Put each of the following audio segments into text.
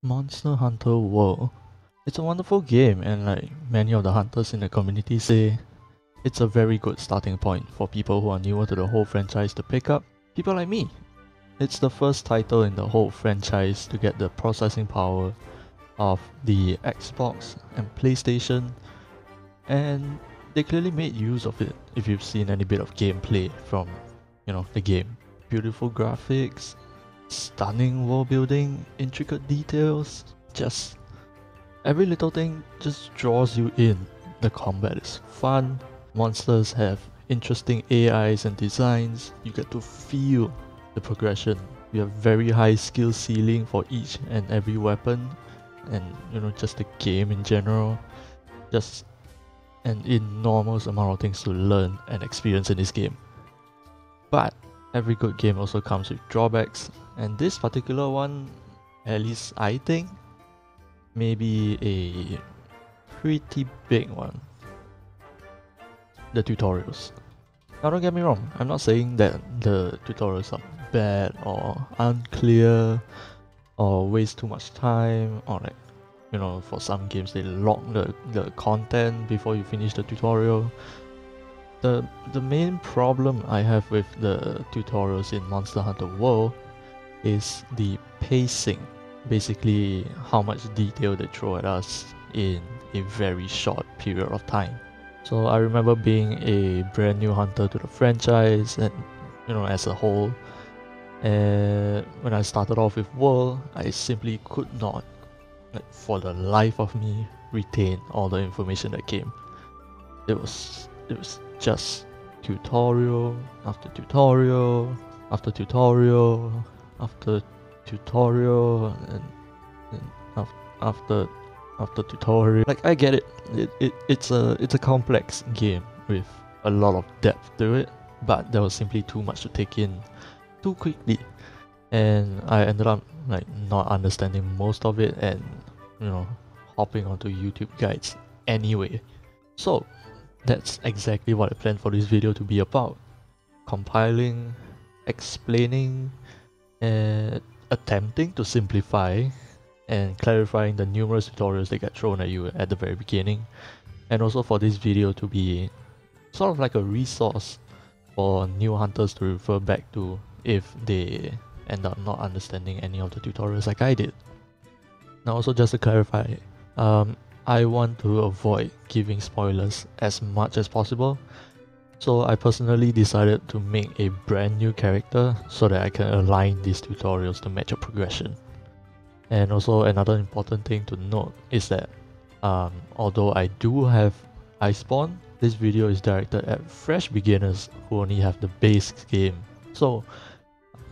Monster Hunter World. It's a wonderful game, and like many of the hunters in the community say, it's a very good starting point for people who are newer to the whole franchise to pick up. People like me. It's the first title in the whole franchise to get the processing power of the Xbox and PlayStation, and they clearly made use of it if you've seen any bit of gameplay from, the game. Beautiful graphics, stunning world building, intricate details, just every little thing just draws you in. The combat is fun, monsters have interesting AIs and designs, you get to feel the progression. You have very high skill ceiling for each and every weapon, and just the game in general. Just an enormous amount of things to learn and experience in this game. But every good game also comes with drawbacks, and this particular one, at least I think, may be a pretty big one. The tutorials. Now don't get me wrong, I'm not saying that the tutorials are bad or unclear or waste too much time, or like, for some games they lock the content before you finish the tutorial. The main problem I have with the tutorials in Monster Hunter World is the pacing. Basically, how much detail they throw at us in a very short period of time. So I remember being a brand new hunter to the franchise and, as a whole. And when I started off with World, I simply could not, for the life of me, retain all the information that came. It was just tutorial after tutorial after tutorial after tutorial and after tutorial. Like, I get it. It's a complex game with a lot of depth to it, but there was simply too much to take in too quickly, and I ended up not understanding most of it and hopping onto YouTube guides anyway. So that's exactly what I planned for this video to be about. Compiling, explaining, and attempting to simplify and clarifying the numerous tutorials that get thrown at you at the very beginning, and also for this video to be sort of like a resource for new hunters to refer back to if they end up not understanding any of the tutorials like I did. Now also, just to clarify, I want to avoid giving spoilers as much as possible, so I personally decided to make a brand new character so that I can align these tutorials to match your progression. And also, another important thing to note is that although I do have Iceborne, this video is directed at fresh beginners who only have the base game. So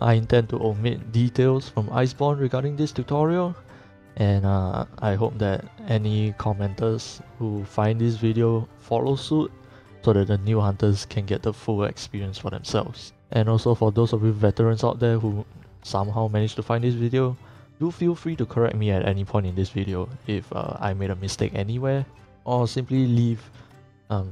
I intend to omit details from Iceborne regarding this tutorial, and I hope that any commenters who find this video follow suit so that the new hunters can get the full experience for themselves. And also, for those of you veterans out there who somehow managed to find this video, do feel free to correct me at any point in this video if I made a mistake anywhere, or simply leave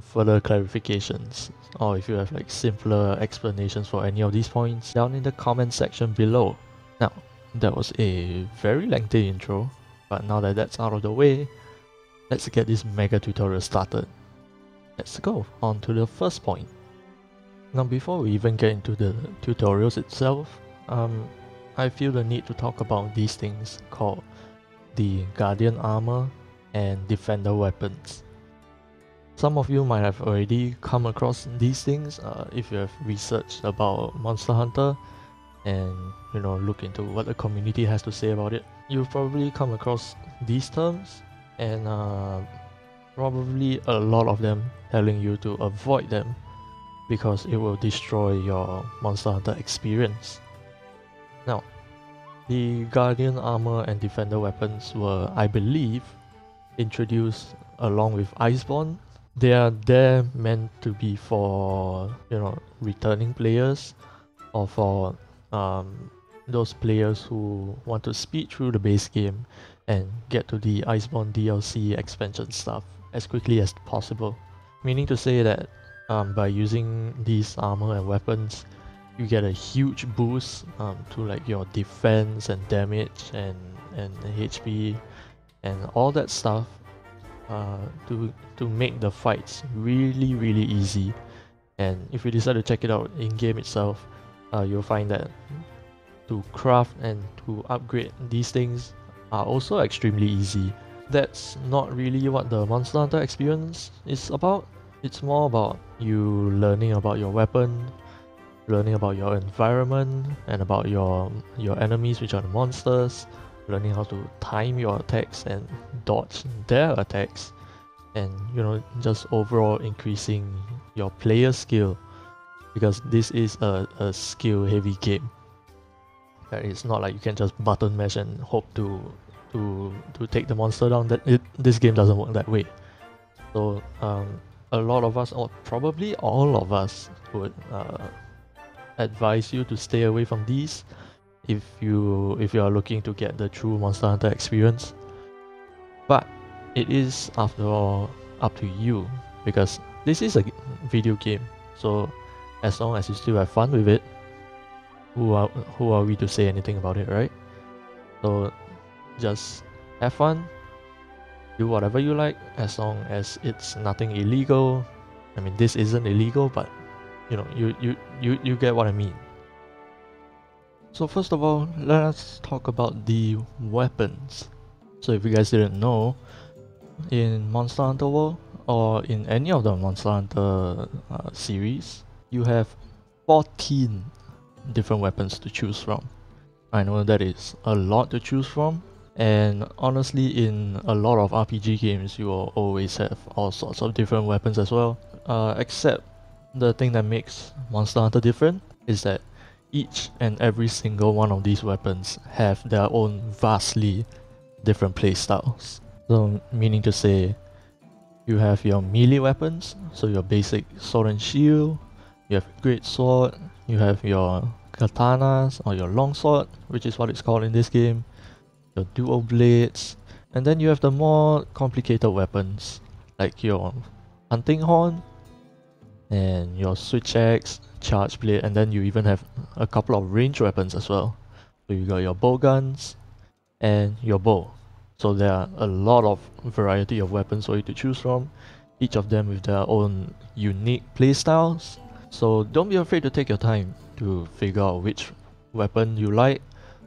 further clarifications, or if you have simpler explanations for any of these points, down in the comment section below. Now, that was a very lengthy intro, but now that that's out of the way, let's get this mega tutorial started. Let's go on to the first point. Now, before we even get into the tutorials itself, I feel the need to talk about these things called the Guardian Armour and Defender weapons. Some of you might have already come across these things if you have researched about Monster Hunter and look into what the community has to say about it. You've probably come across these terms, and probably a lot of them telling you to avoid them because it will destroy your Monster Hunter experience. Now, the Guardian Armour and Defender weapons were, I believe, introduced along with Iceborne. They are there meant to be for returning players, or for those players who want to speed through the base game and get to the Iceborne DLC expansion stuff as quickly as possible. Meaning to say that by using these armor and weapons, you get a huge boost to your defense and damage and and HP and all that stuff to make the fights really easy. And if you decide to check it out in game itself, you'll find that to craft and to upgrade these things are also extremely easy. That's not really what the Monster Hunter experience is about. It's more about you learning about your weapon, learning about your environment and about your enemies, which are the monsters, learning how to time your attacks and dodge their attacks, and you know, just overall increasing your player skill, because this is a skill heavy game. It's not like you can just button mash and hope to take the monster down. This game doesn't work that way. So a lot of us, or probably all of us, would advise you to stay away from these if you are looking to get the true Monster Hunter experience. But it is, after all, up to you, because this is a video game. So as long as you still have fun with it, who are we to say anything about it, right? So just have fun, do whatever you like, as long as it's nothing illegal. I mean, this isn't illegal, but you know, you get what I mean. So first of all, let's talk about the weapons. So if you guys didn't know, in Monster Hunter World, or in any of the Monster Hunter series, you have 14 different weapons to choose from. I know that is a lot to choose from, and honestly, in a lot of RPG games, you will always have all sorts of different weapons as well. Except the thing that makes Monster Hunter different is that each and every single one of these weapons have their own vastly different playstyles. So meaning to say, you have your melee weapons, so your basic sword and shield, you have great sword, you have your katanas or your longsword, which is what it's called in this game, your dual blades, and then you have the more complicated weapons like your hunting horn and your switch axe, charge blade, and then you even have a couple of range weapons as well. So you got your bow guns and your bow. So there are a lot of variety of weapons for you to choose from, each of them with their own unique playstyles. So don't be afraid to take your time to figure out which weapon you like,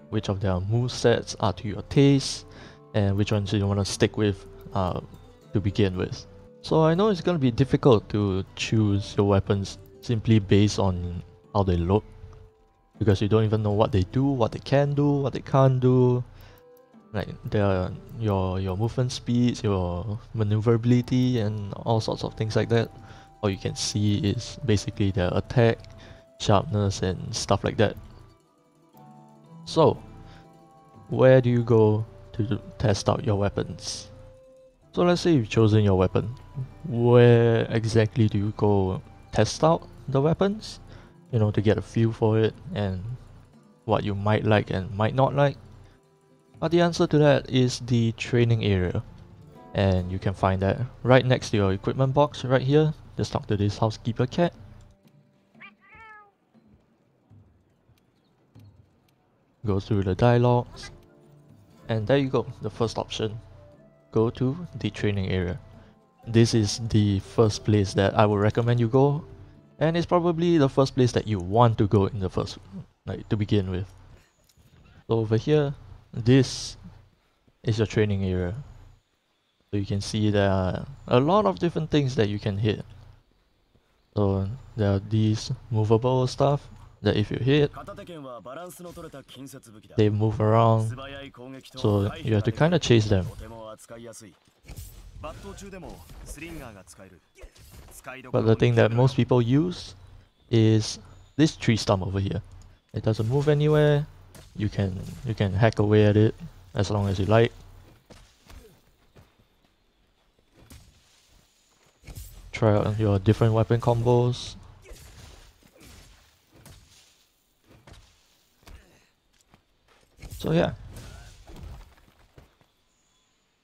which of their movesets are to your taste, and which ones you want to stick with to begin with. So I know it's going to be difficult to choose your weapons simply based on how they look, because you don't even know what they do, what they can do, what they can't do. Like your movement speeds, your maneuverability, and all sorts of things like that. All you can see is basically their attack, sharpness, and stuff like that. So, where do you go to test out your weapons? So let's say you've chosen your weapon. Where exactly do you go test out the weapons? You know, to get a feel for it and what you might like and might not like. But the answer to that is the training area. And you can find that right next to your equipment box right here. Just talk to this housekeeper cat. Go through the dialogues. And there you go, the first option. Go to the training area. This is the first place that I would recommend you go. And it's probably the first place that you want to go in the first, like, to begin with. So over here, this is your training area. So you can see there are a lot of different things that you can hit. So there are these movable stuff that if you hit, they move around. So you have to kind of chase them. But the thing that most people use is this tree stump over here. It doesn't move anywhere. You can hack away at it as long as you like. Try out your different weapon combos. So yeah.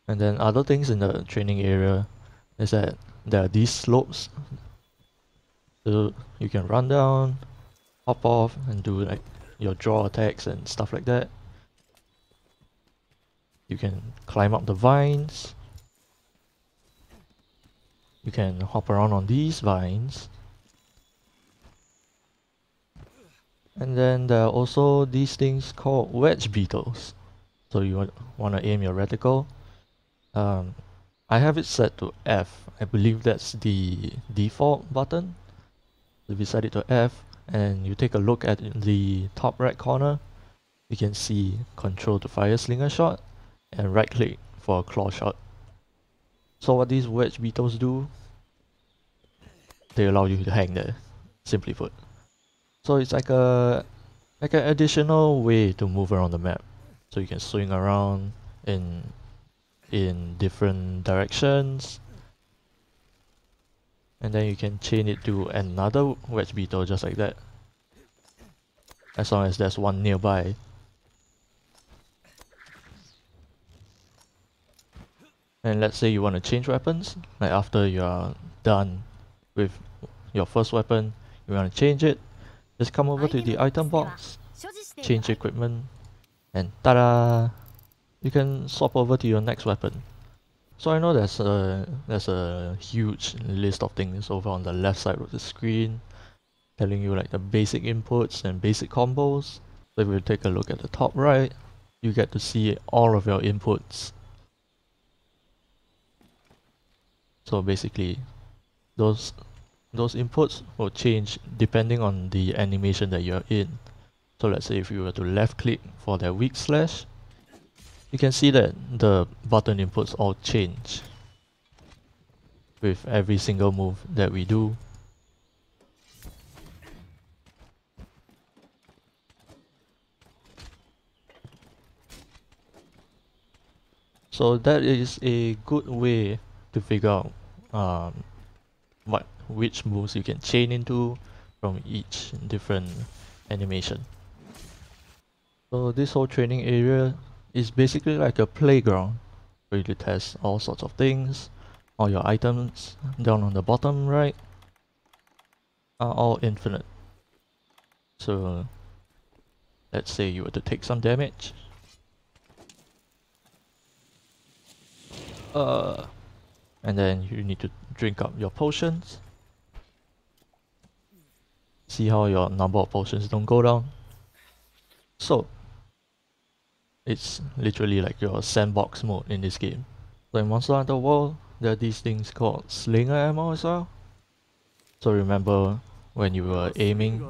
And then other things in the training area is that there are these slopes. So you can run down, hop off, and do like your draw attacks and stuff like that. You can climb up the vines. You can hop around on these vines. And then there are also these things called wedge beetles. So you want to aim your reticle. I have it set to F. I believe that's the default button. If you set it to F and you take a look at the top right corner, you can see control to fire slinger shot and right click for a claw shot. So what these wedge beetles do, they allow you to hang there, simply put. So it's like an additional way to move around the map. So you can swing around in different directions. And then you can chain it to another wedge beetle just like that. As long as there's one nearby. And let's say you want to change weapons, like after you are done with your first weapon, you want to change it, just come over to the item box, change equipment, and ta-da! You can swap over to your next weapon. So I know there's a huge list of things over on the left side of the screen, telling you like the basic inputs and basic combos. So if we take a look at the top right, you get to see all of your inputs. So basically, those inputs will change depending on the animation that you're in. So let's say if you were to left click for that weak slash, you can see that the button inputs all change with every single move that we do. So that is a good way to figure out which moves you can chain into from each different animation. So this whole training area is basically like a playground where you test all sorts of things. All your items down on the bottom right are all infinite. So let's say you were to take some damage. And then you need to drink up your potions. See how your number of potions don't go down. So it's literally like your sandbox mode in this game. So in Monster Hunter World, there are these things called Slinger Ammo as well. So remember when you were aiming,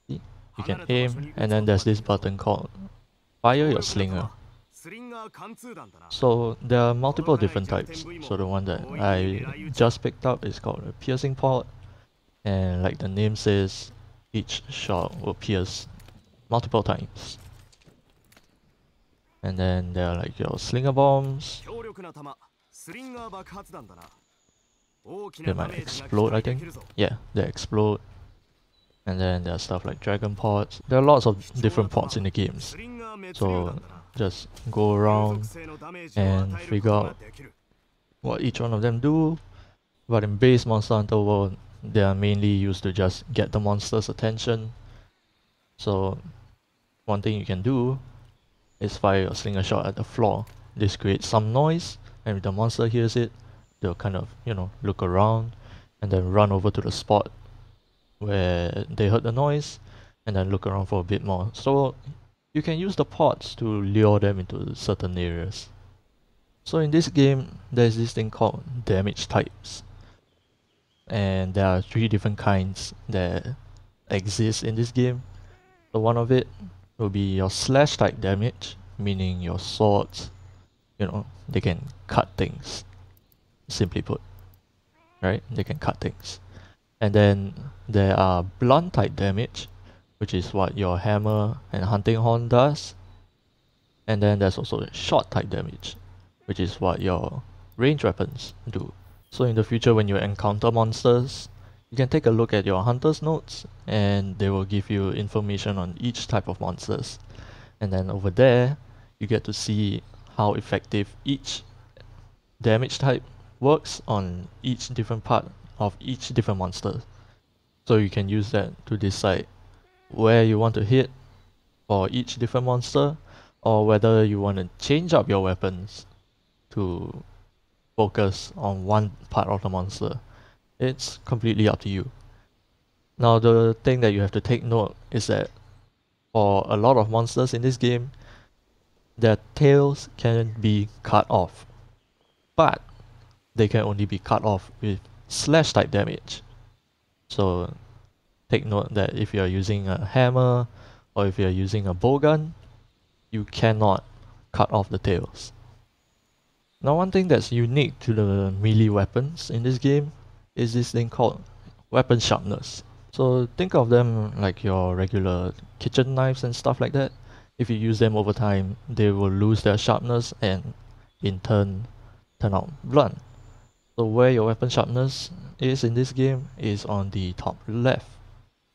you can aim, and then there's this button called Fire Your Slinger. So there are multiple different types. So the one that I just picked up is called a piercing pod, and like the name says, each shot will pierce multiple times. And then there are like your slinger bombs. They might explode, I think. Yeah, they explode. And then there are stuff like dragon pods. There are lots of different pods in the games. So just go around and figure out what each one of them do. But in base Monster Hunter World, they are mainly used to just get the monster's attention. So one thing you can do is fire a slinger shot at the floor. This creates some noise, and if the monster hears it, they'll kind of, look around and then run over to the spot where they heard the noise and then look around for a bit more. So you can use the pods to lure them into certain areas. So in this game, there's this thing called damage types. And there are 3 different kinds that exist in this game. So one of it will be your slash type damage, meaning your swords, they can cut things. Simply put, right? They can cut things. And then there are blunt type damage, which is what your hammer and hunting horn does. And then there's also short type damage, which is what your range weapons do. So in the future, when you encounter monsters, you can take a look at your hunter's notes, and they will give you information on each type of monsters. And then over there, you get to see how effective each damage type works on each different part of each different monster. So you can use that to decide where you want to hit for each different monster, or whether you want to change up your weapons to focus on one part of the monster. It's completely up to you. Now the thing that you have to take note is that for a lot of monsters in this game, their tails can be cut off, but they can only be cut off with slash type damage. So take note that if you're using a hammer or if you're using a bowgun, you cannot cut off the tails. Now one thing that's unique to the melee weapons in this game is this thing called weapon sharpness. So think of them like your regular kitchen knives and stuff like that. If you use them over time, they will lose their sharpness and in turn out blunt. So where your weapon sharpness is in this game is on the top left.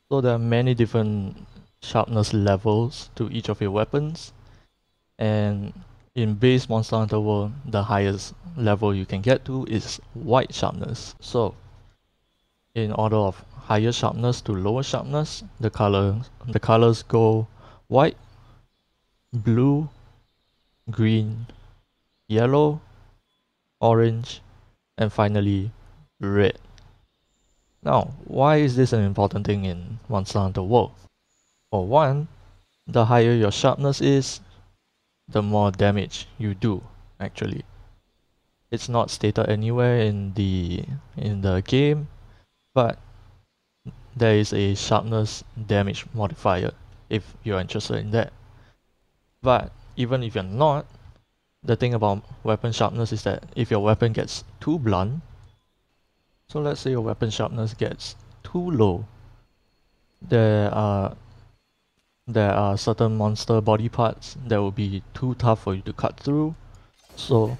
So there are many different sharpness levels to each of your weapons, and in base Monster Hunter World, the highest level you can get to is white sharpness. So in order of higher sharpness to lower sharpness, the colors go white, blue, green, yellow, orange, and finally red. Now, why is this an important thing in Monster Hunter World? For one, the higher your sharpness is, the more damage you do, actually. It's not stated anywhere in the game, but there is a sharpness damage modifier if you're interested in that. But even if you're not, the thing about weapon sharpness is that if your weapon gets too blunt, so let's say your weapon sharpness gets too low, there are certain monster body parts that will be too tough for you to cut through. So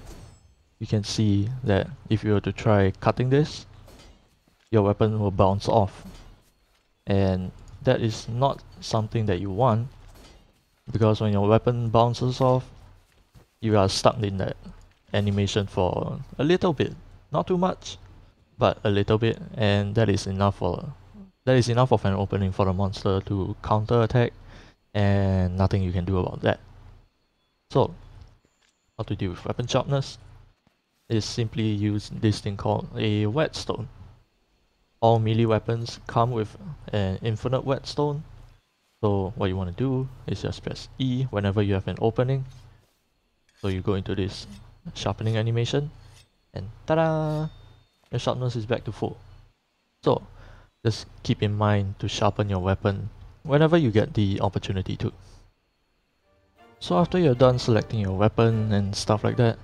you can see that if you were to try cutting this, your weapon will bounce off, and that is not something that you want, because when your weapon bounces off, you are stuck in that animation for a little bit, not too much, but a little bit, and that is enough of an opening for the monster to counter attack, and nothing you can do about that. So how to deal with weapon sharpness is simply use this thing called a whetstone. All melee weapons come with an infinite whetstone, so what you want to do is just press E whenever you have an opening. So you go into this sharpening animation, and ta-da! Your sharpness is back to full. So just keep in mind to sharpen your weapon whenever you get the opportunity to. So after you're done selecting your weapon and stuff like that,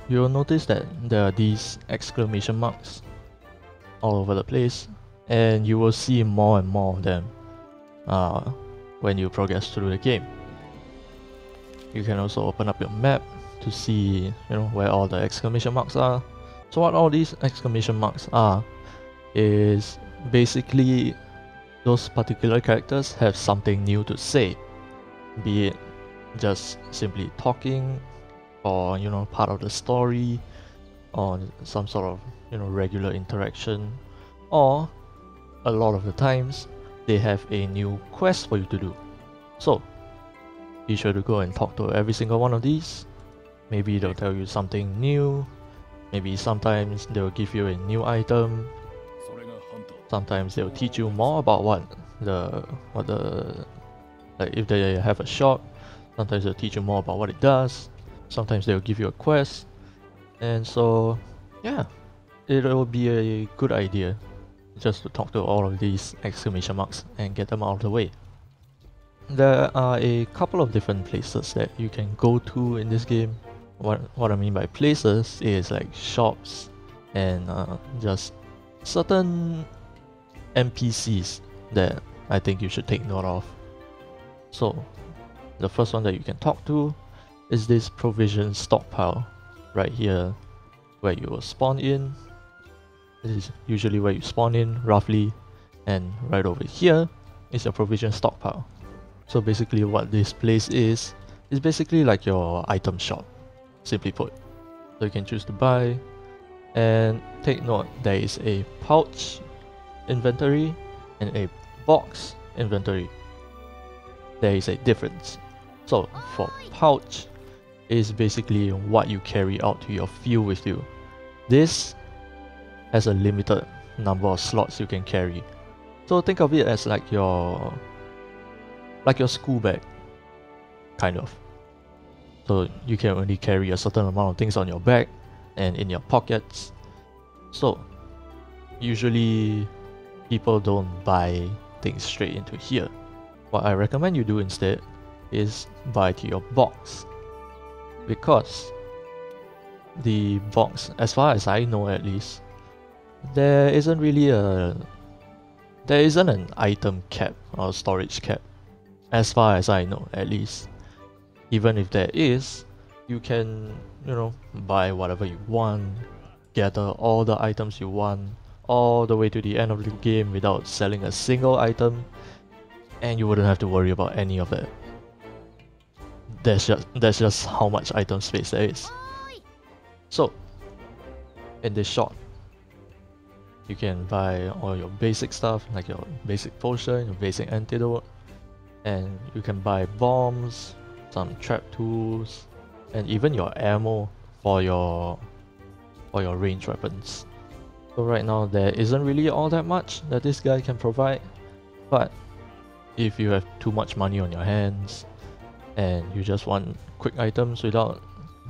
you'll notice that there are these exclamation marks all over the place, and you will see more and more of them when you progress through the game. You can also open up your map to see where all the exclamation marks are. So what all these exclamation marks are is basically those particular characters have something new to say, be it just simply talking, or part of the story, or some sort of regular interaction, or a lot of the times they have a new quest for you to do. So be sure to go and talk to every single one of these. Maybe they'll tell you something new, maybe sometimes they'll give you a new item, sometimes they'll teach you more about like if they have a shop, sometimes they'll teach you more about what it does, sometimes they'll give you a quest, and so yeah, it'll be a good idea just to talk to all of these exclamation marks and get them out of the way. There are a couple of different places that you can go to in this game. What I mean by places is like shops and just certain NPCs that I think you should take note of. So the first one that you can talk to is this provision stockpile right here, where you will spawn in. This is usually where you spawn in roughly, and right over here is your provision stockpile. So basically what this place is basically like your item shop, simply put. So you can choose to buy, and take note, there is a pouch inventory and a box inventory. There is a difference. So for pouch is basically what you carry out to your field with you. This has a limited number of slots you can carry. So think of it as like your school bag, kind of. So you can only carry a certain amount of things on your back and in your pockets. So usually people don't buy things straight into here. What I recommend you do instead is buy to your box, because the box, as far as I know at least, there isn't an item cap or storage cap, as far as I know at least. Even if there is, you can, buy whatever you want, gather all the items you want, all the way to the end of the game without selling a single item, and you wouldn't have to worry about any of that. That's just how much item space there is. So, in this shop, you can buy all your basic stuff, like your basic potion, your basic antidote, and you can buy bombs, some trap tools, and even your ammo for your ranged weapons. So right now there isn't really all that much that this guy can provide, but if you have too much money on your hands and you just want quick items without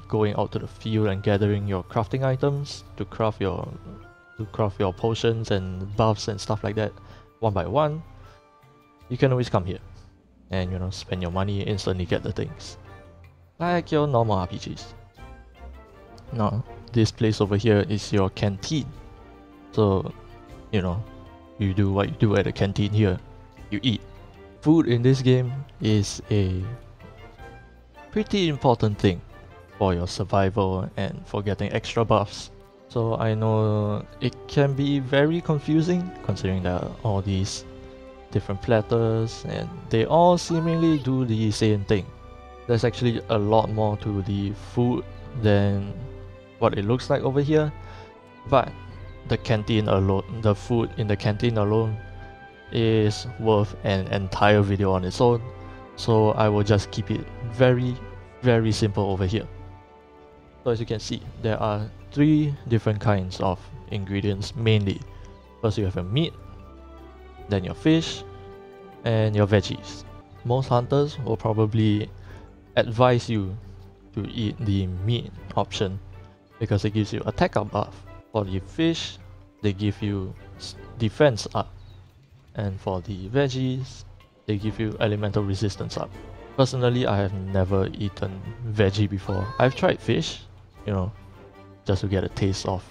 going out to the field and gathering your crafting items to craft your potions and buffs and stuff like that one by one, you can always come here and spend your money, instantly get the things like your normal RPGs. Now this place over here is your canteen. So you do what you do at the canteen here. You eat. Food in this game is a pretty important thing for your survival and for getting extra buffs. So I know it can be very confusing considering there are all these different platters and they all seemingly do the same thing. There's actually a lot more to the food than what it looks like over here, but the food in the canteen alone is worth an entire video on its own, so I will just keep it very, very simple over here. So as you can see, there are 3 different kinds of ingredients mainly. First you have your meat, then your fish, and your veggies. Most hunters will probably advise you to eat the meat option because it gives you attack up buff. For the fish, they give you defense up, and for the veggies, they give you elemental resistance up. Personally, I have never eaten veggie before. I've tried fish, just to get a taste of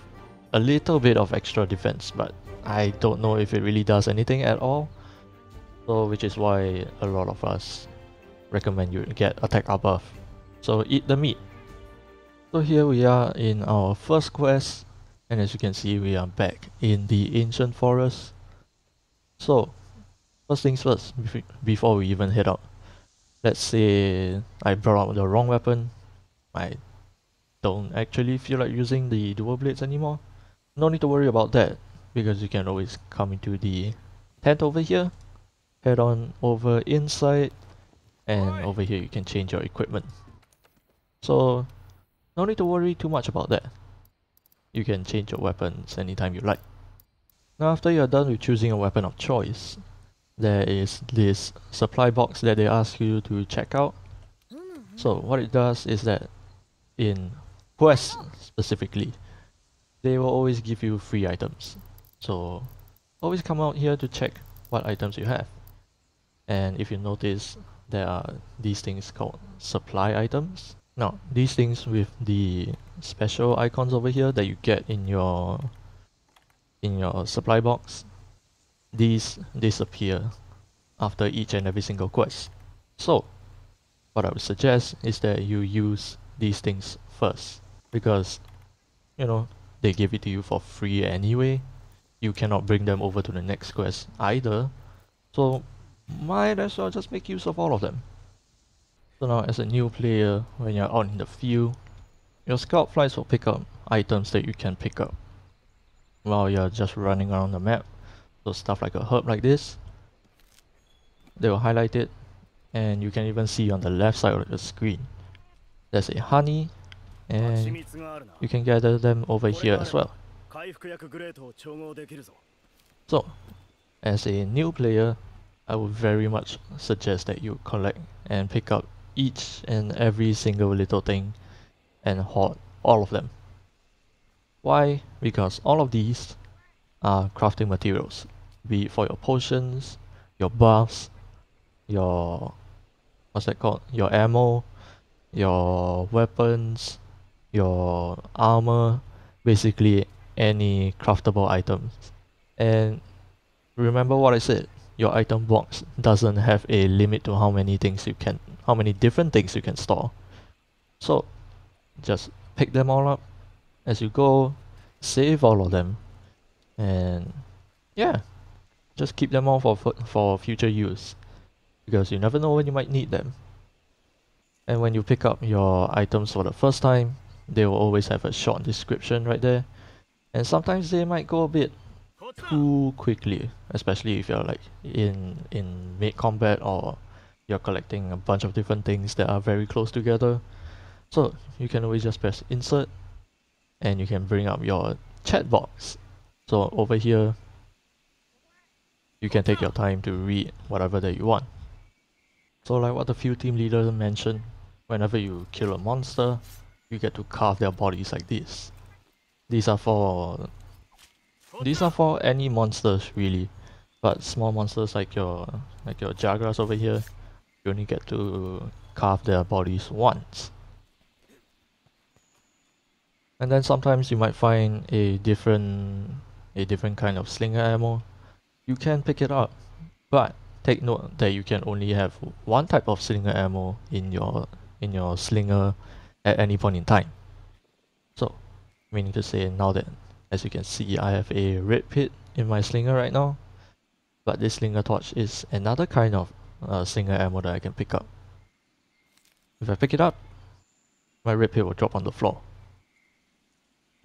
a little bit of extra defense, but I don't know if it really does anything at all. So which is why a lot of us recommend you get attack up buff. So eat the meat. So here we are in our first quest, and as you can see, we are back in the ancient forest. So first things first, before we even head out, let's say I brought out the wrong weapon. I don't actually feel like using the dual blades anymore. No need to worry about that, because you can always come into the tent over here, head on over inside, and over here you can change your equipment. So no need to worry too much about that. You can change your weapons anytime you like. Now after you are done with choosing a weapon of choice, there is this supply box that they ask you to check out. So what it does is that in quests specifically, they will always give you free items. So always come out here to check what items you have. And if you notice, there are these things called supply items. Now these things with the special icons over here that you get in your supply box, these disappear after each and every single quest. So what I would suggest is that you use these things first, because they give it to you for free anyway. You cannot bring them over to the next quest either, so might as well just make use of all of them. So now as a new player, when you're out in the field, your scout flights will pick up items that you can pick up while you're just running around the map. So stuff like a herb like this, they will highlight it And you can even see on the left side of the screen, there's a honey, and you can gather them over here as well. So, as a new player, I would very much suggest that you collect and pick up each and every single little thing and hoard all of them. Why? Because all of these are crafting materials, be it for your potions, your buffs, your what's that called? Your ammo, your weapons, your armor, basically any craftable items. And remember what I said, your item box doesn't have a limit to how many different things you can store. So just pick them all up as you go, save all of them, and yeah, just keep them all for future use, because you never know when you might need them. And when you pick up your items for the first time, they will always have a short description right there, and sometimes they might go a bit too quickly, especially if you're like in mid combat or you're collecting a bunch of different things that are very close together. So you can always just press insert and you can bring up your chat box. So over here you can take your time to read whatever that you want. So like what the field team leader mentioned, whenever you kill a monster, you get to carve their bodies like this. These are for any monsters really, but small monsters like your Jagras over here, you only get to carve their bodies once. And then sometimes you might find a different kind of slinger ammo. You can pick it up, but take note that you can only have one type of slinger ammo in your slinger at any point in time. So, meaning to say, now that, as you can see, I have a red pit in my slinger right now, but this slinger torch is another kind of slinger ammo that I can pick up. If I pick it up, my red pit will drop on the floor.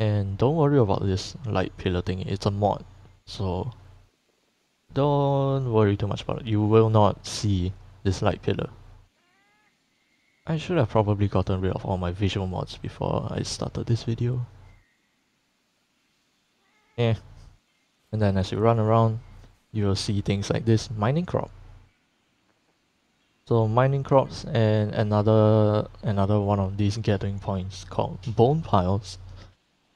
And don't worry about this light pillar thing, it's a mod, so don't worry too much about it. You will not see this light pillar. I should have probably gotten rid of all my visual mods before I started this video. And then as you run around, you will see things like this mining crop. So mining crops and another one of these gathering points called bone piles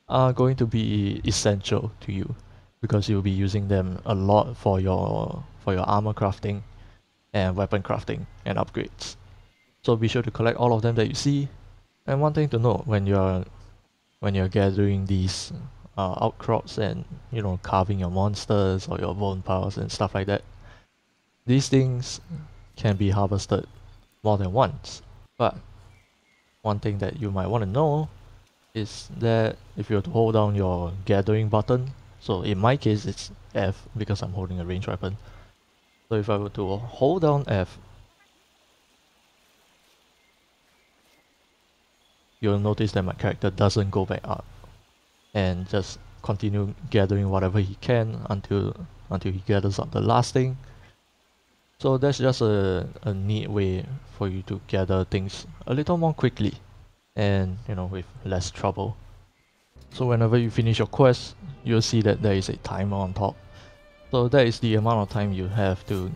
are going to be essential to you, because you'll be using them a lot for your armor crafting and weapon crafting and upgrades. So be sure to collect all of them that you see. And one thing to note when you're gathering these outcrops and carving your monsters or your bone piles and stuff like that, these things can be harvested more than once. But one thing that you might want to know is that if you were to hold down your gathering button, so in my case it's F because I'm holding a ranged weapon. So if I were to hold down F, you'll notice that my character doesn't go back up and just continue gathering whatever he can until he gathers up the last thing. So that's just a neat way for you to gather things a little more quickly and with less trouble. So whenever you finish your quest, you'll see that there is a timer on top. So that is the amount of time you have to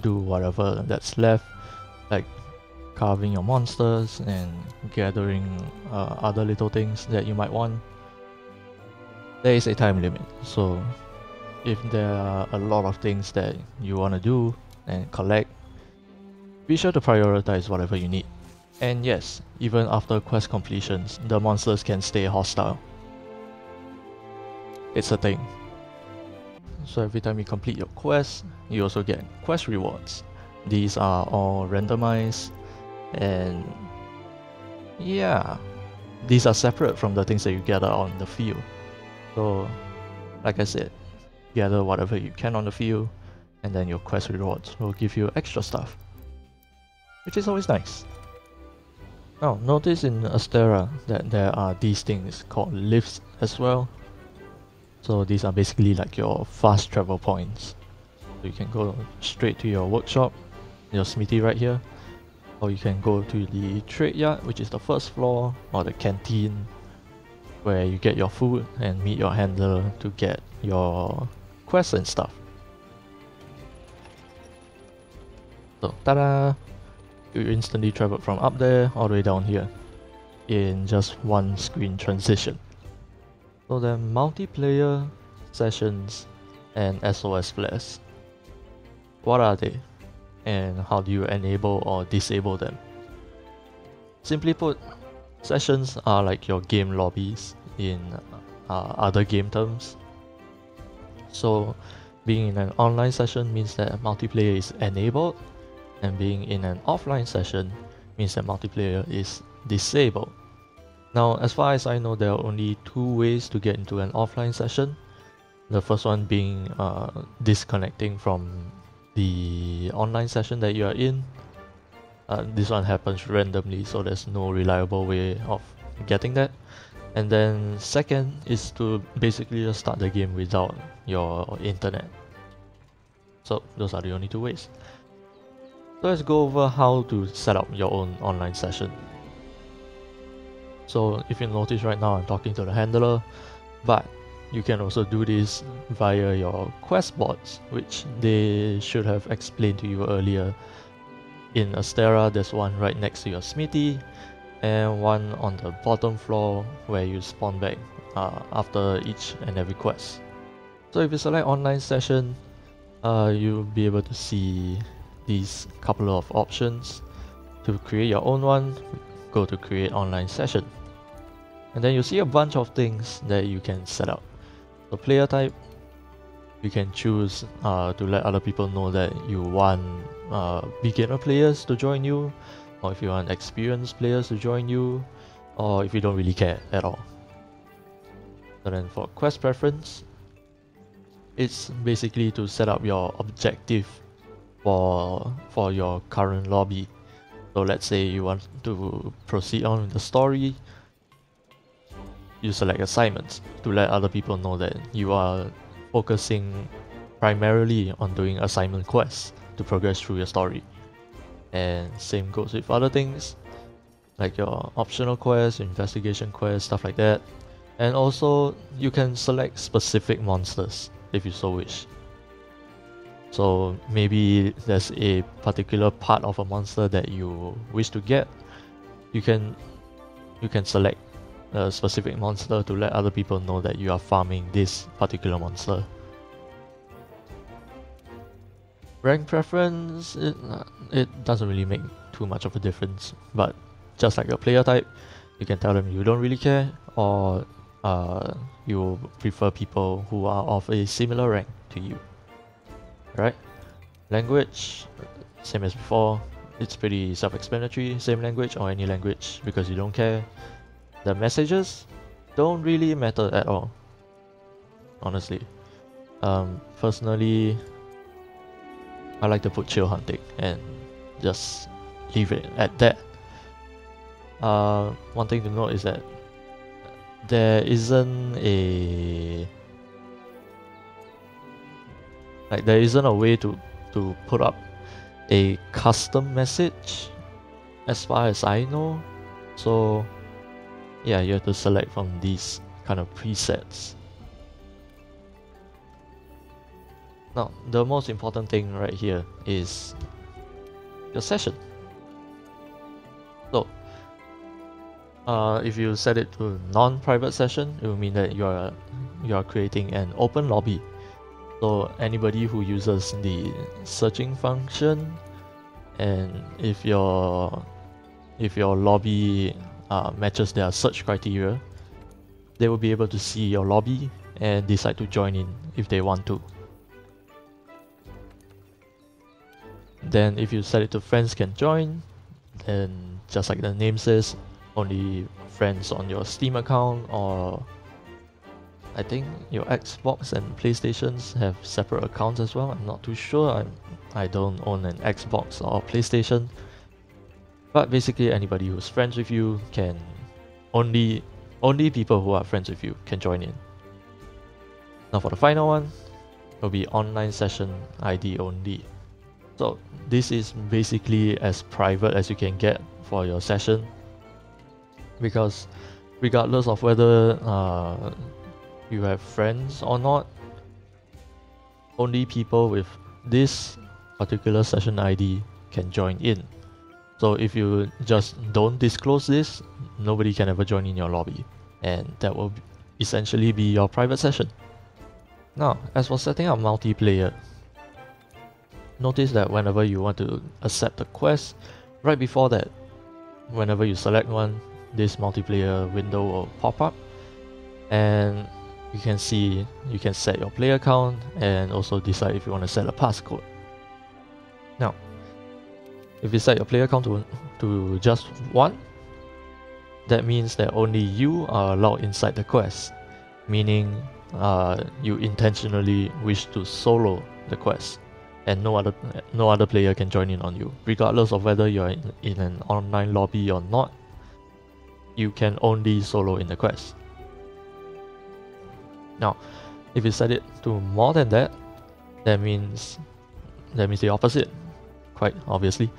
do whatever that's left, like carving your monsters and gathering other little things that you might want. There is a time limit, so if there are a lot of things that you want to do and collect, be sure to prioritize whatever you need. And yes, even after quest completions, the monsters can stay hostile. It's a thing. So every time you complete your quest, you also get quest rewards. These are all randomized, and yeah, these are separate from the things that you gather on the field. So like I said, gather whatever you can on the field, and then your quest rewards will give you extra stuff, which is always nice. Now notice in Astera that there are these things called lifts as well. So these are basically like your fast travel points. So you can go straight to your workshop your smithy right here, or you can go to the trade yard, which is the first floor, or the canteen, where you get your food and meet your handler to get your quests and stuff. So, ta-da! You instantly traveled from up there all the way down here in just one screen transition. So then multiplayer, sessions, and S.O.S flares. What are they? And how do you enable or disable them? Simply put, sessions are like your game lobbies in other game terms. So being in an online session means that multiplayer is enabled, and being in an offline session means that multiplayer is disabled. Now, as far as I know, there are only two ways to get into an offline session. The first one being disconnecting from the online session that you are in. This one happens randomly, so there's no reliable way of getting that. And then second is to basically just start the game without your internet. So those are the only two ways. So let's go over how to set up your own online session. So if you notice right now, I'm talking to the handler, but you can also do this via your quest bots, which they should have explained to you earlier. In Astera, there's one right next to your smithy, and one on the bottom floor where you spawn back after each and every quest. So if you select online session, you'll be able to see these couple of options. To create your own one, go to create online session, and then you'll see a bunch of things that you can set up. The player type, you can choose to let other people know that you want beginner players to join you, or if you want experienced players to join you, or if you don't really care at all. So then for quest preference, it's basically to set up your objective for your current lobby. So let's say you want to proceed on with the story, you select assignments to let other people know that you are focusing primarily on doing assignment quests to progress through your story. And same goes with other things like your optional quests, investigation quests, stuff like that. And also you can select specific monsters if you so wish. So maybe there's a particular part of a monster that you wish to get, you can select a specific monster to let other people know that you are farming this particular monster. Rank preference, it doesn't really make too much of a difference, but just like a player type, you can tell them you don't really care, or you prefer people who are of a similar rank to you. Right? Language, same as before, it's pretty self-explanatory, same language or any language because you don't care. The messages don't really matter at all, honestly. Personally, I like to put chill hunting and just leave it at that. One thing to note is that there isn't a way to put up a custom message as far as I know. So yeah, you have to select from these kind of presets. Now, the most important thing right here is your session. So if you set it to non-private session, it will mean that you are creating an open lobby. So anybody who uses the searching function, and if your lobby matches their search criteria, they will be able to see your lobby and decide to join in if they want to. Then if you set it to friends can join, then just like the name says, only friends on your Steam account, or I think your Xbox and PlayStations have separate accounts as well. I'm not too sure. I don't own an Xbox or PlayStation. But basically anybody who's friends with you can only people who are friends with you can join in. Now for the final one, it'll be online session ID only. So this is basically as private as you can get for your session, because regardless of whether you have friends or not, only people with this particular session ID can join in. So if you just don't disclose this, nobody can ever join in your lobby, and that will essentially be your private session. Now, as for setting up multiplayer, notice that whenever you want to accept a quest, right before that, whenever you select one, this multiplayer window will pop up, and you can see you can set your player count and also decide if you want to set a passcode. Now, if you set your player count to just 1, that means that only you are allowed inside the quest, meaning you intentionally wish to solo the quest, and no other player can join in on you, regardless of whether you're in an online lobby or not. You can only solo in the quest. Now, if you set it to more than that, that means the opposite. Quite obviously,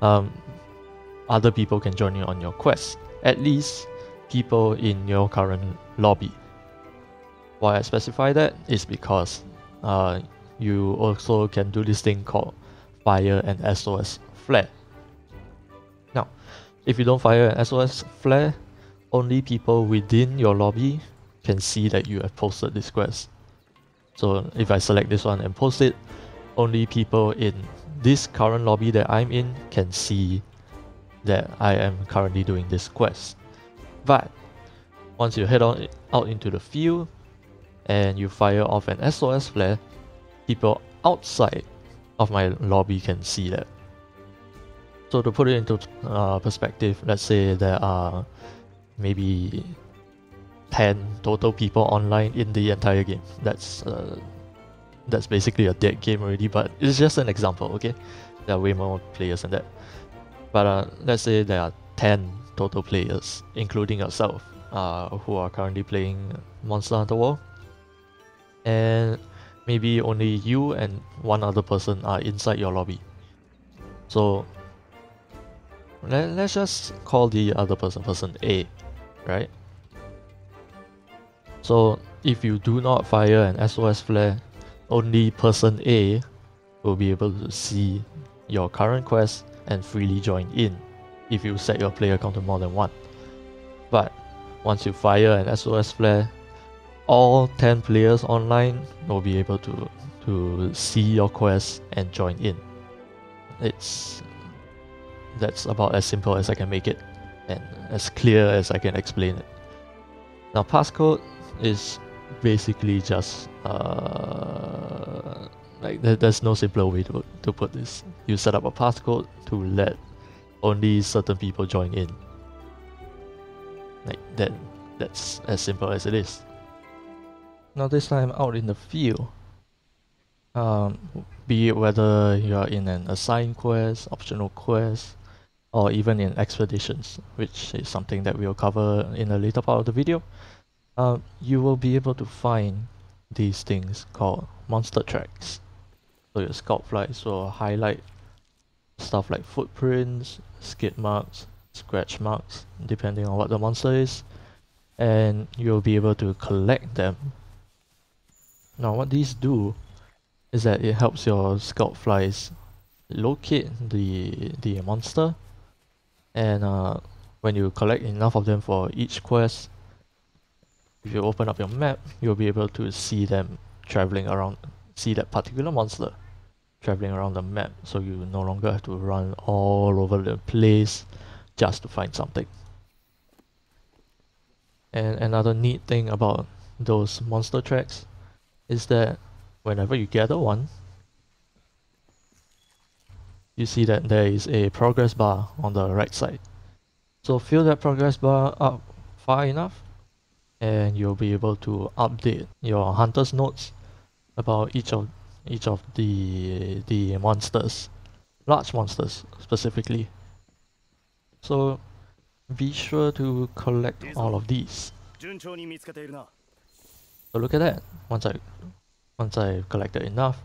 other people can join in on your quest. At least people in your current lobby. Why I specify that is because you also can do this thing called fire an S.O.S flare. Now, if you don't fire an S.O.S flare, only people within your lobby can see that you have posted this quest. So if I select this one and post it, only people in this current lobby that I'm in can see that I am currently doing this quest. But once you head out into the field and you fire off an S.O.S flare, people outside of my lobby can see that. So to put it into perspective, let's say there are maybe 10 total people online in the entire game. That's basically a dead game already, but it's just an example, okay? There are way more players than that. But let's say there are 10 total players, including yourself, who are currently playing Monster Hunter World. And maybe only you and one other person are inside your lobby. So let's just call the other person A, right? So if you do not fire an S.O.S flare, only person A will be able to see your current quest and freely join in if you set your player count to more than 1. But once you fire an S.O.S flare, all 10 players online will be able to see your quest and join in. That's about as simple as I can make it, and as clear as I can explain it. Now, passcode is basically just like there's no simpler way to put this. You set up a passcode to let only certain people join in. Like that's as simple as it is. Now this time out in the field, be it whether you're in an assigned quest, optional quest, or even in expeditions, which is something that we'll cover in a later part of the video, you will be able to find these things called monster tracks. So your scout flights will highlight stuff like footprints, skid marks, scratch marks, depending on what the monster is, and you'll be able to collect them. Now what these do is that it helps your scout flies locate the monster, and when you collect enough of them for each quest, if you open up your map, you'll be able to see them traveling around, see that particular monster traveling around the map, so you no longer have to run all over the place just to find something. And another neat thing about those monster tracks is that whenever you gather one, you see that there is a progress bar on the right side. So fill that progress bar up far enough, and you'll be able to update your hunter's notes about each of the monsters, large monsters specifically. So be sure to collect all of these. So look at that. Once I've collected enough,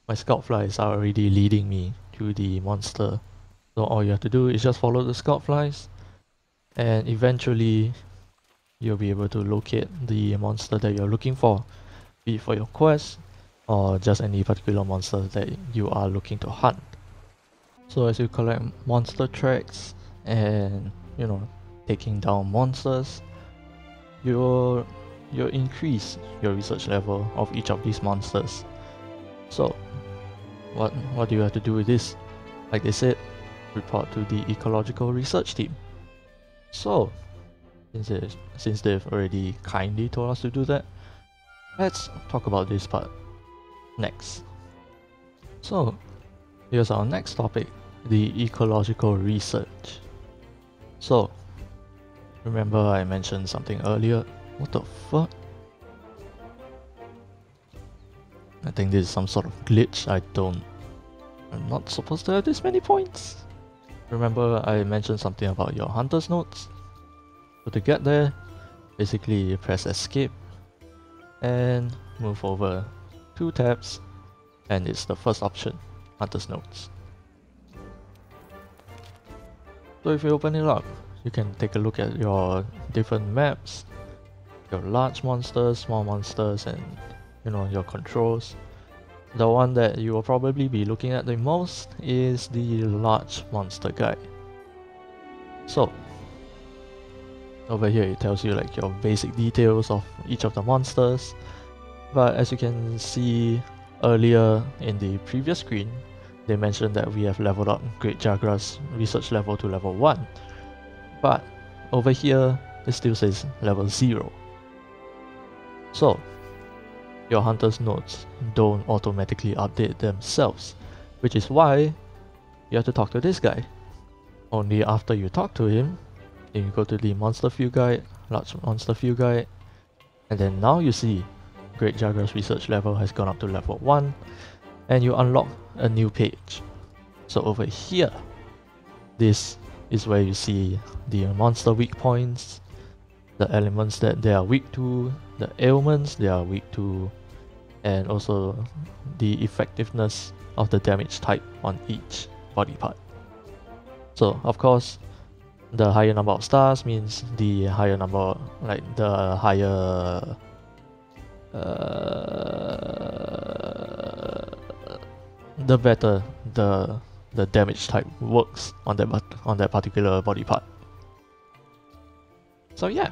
my scout flies are already leading me to the monster. So all you have to do is just follow the scout flies, and eventually you'll be able to locate the monster that you're looking for, be it for your quest or just any particular monster that you are looking to hunt. So as you collect monster tracks and taking down monsters, you'll increase your research level of each of these monsters. So what do you have to do with this? Like they said, report to the Ecological Research team. So since they've already kindly told us to do that, let's talk about this part next. So here's our next topic, the Ecological Research. So remember I mentioned something earlier. What the fuck? I think this is some sort of glitch. I'm not supposed to have this many points. Remember I mentioned something about your hunter's notes? So to get there, basically you press escape and move over 2 tabs, and it's the first option, hunter's notes. So if you open it up, you can take a look at your different maps, your large monsters, small monsters, and your controls. The one that you will probably be looking at the most is the large monster guide. So over here it tells you like your basic details of each of the monsters, but as you can see earlier in the previous screen, they mentioned that we have leveled up Great Jaguar's research level to level 1, but over here it still says level 0. So your hunter's notes don't automatically update themselves, which is why you have to talk to this guy. Only after you talk to him, then you go to the monster view guide, large monster view guide, and then now you see Great Jaguar's research level has gone up to level 1, and you unlock a new page. So over here, this is where you see the monster weak points, the elements that they are weak to, the ailments they are weak to, and also the effectiveness of the damage type on each body part. So of course, the higher number of stars means the higher number, like the higher the better the damage type works on that particular body part. So yeah,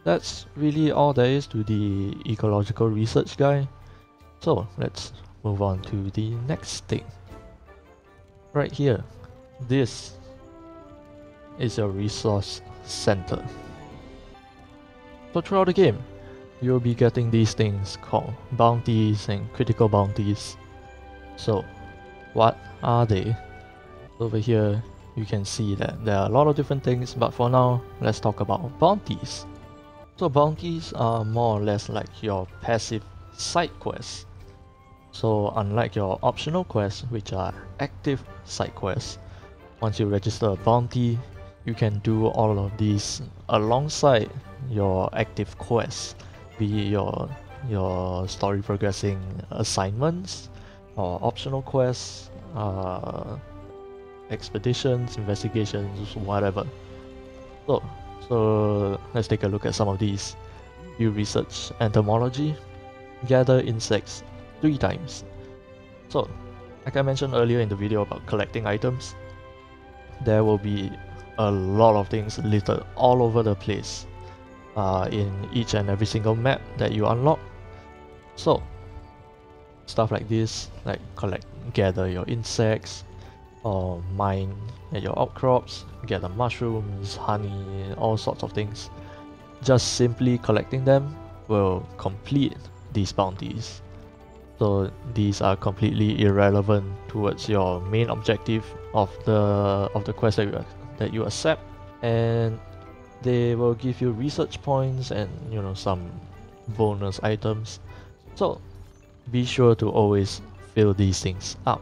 that's really all there is to the Ecological Research guide. So let's move on to the next thing. Right here, this is your resource center. So throughout the game, you'll be getting these things called bounties and critical bounties. So what are they? Over here you can see that there are a lot of different things, but for now let's talk about bounties. So bounties are more or less like your passive side quests. So unlike your optional quests, which are active side quests, once you register a bounty, you can do all of these alongside your active quests, be it your story progressing assignments or optional quests, expeditions, investigations, whatever. So let's take a look at some of these. You research entomology, gather insects 3 times. So like I mentioned earlier in the video about collecting items, there will be a lot of things littered all over the place in each and every single map that you unlock. So stuff like this, like gather your insects, or mine at your outcrops, gather mushrooms, honey, all sorts of things. Just simply collecting them will complete these bounties. So these are completely irrelevant towards your main objective of the quest that you accept, and they will give you research points and some bonus items. So be sure to always fill these things up.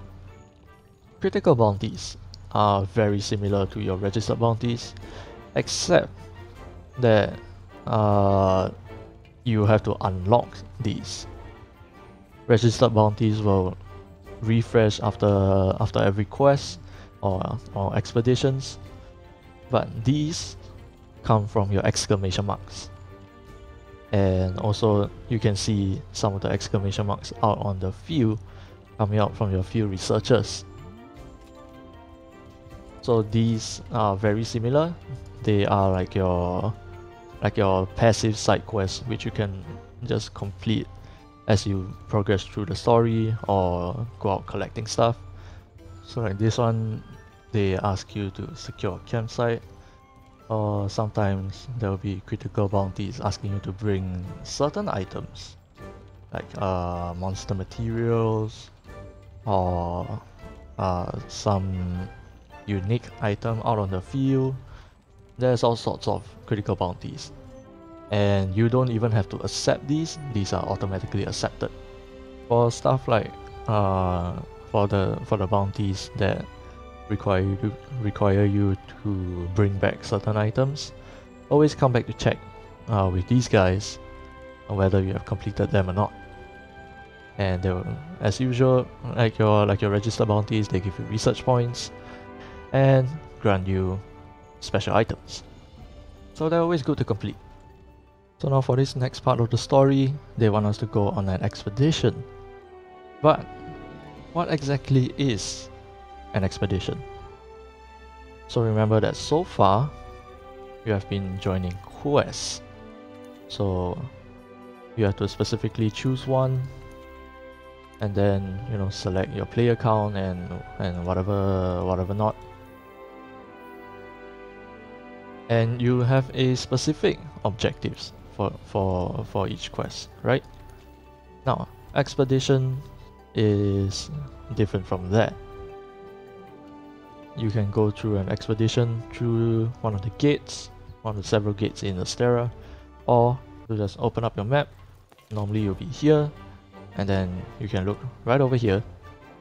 Critical bounties are very similar to your registered bounties, except that you have to unlock these. Registered bounties will refresh after every quest or expeditions, but these come from your exclamation marks. And also you can see some of the exclamation marks out on the field coming out from your field researchers. So these are very similar. They are like your passive side quests, which you can just complete as you progress through the story or go out collecting stuff. So like this one, they ask you to secure a campsite, or sometimes there will be critical bounties asking you to bring certain items like monster materials or some unique item out on the field. There's all sorts of critical bounties, and you don't even have to accept these are automatically accepted. For stuff like for the bounties that require you to bring back certain items, always come back to check with these guys on whether you have completed them or not. And they will, as usual, like your register bounties, they give you research points and grant you special items. So they're always good to complete. So now for this next part of the story, they want us to go on an expedition. But what exactly is an expedition? So remember that so far you have been joining quests. So you have to specifically choose one, and then select your player count and whatever not. And you have a specific objectives for each quest, right? Now, expedition is different from that. You can go through an expedition through one of the gates, one of the several gates in Astera, or you just open up your map. Normally you'll be here, and then you can look right over here.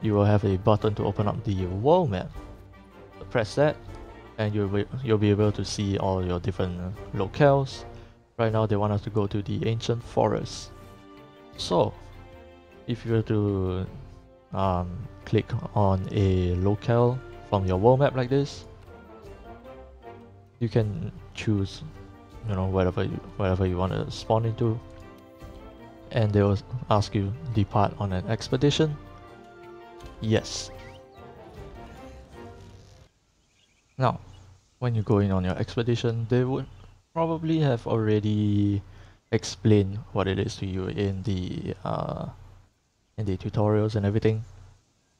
You will have a button to open up the world map. So press that, and you'll be able to see all your different locales. Right now they want us to go to the ancient forest. So if you were to click on a locale from your world map like this, you can choose whatever you want to spawn into, and they will ask you depart on an expedition. Yes. Now, when you go in on your expedition, they would probably have already explained what it is to you in the tutorials and everything,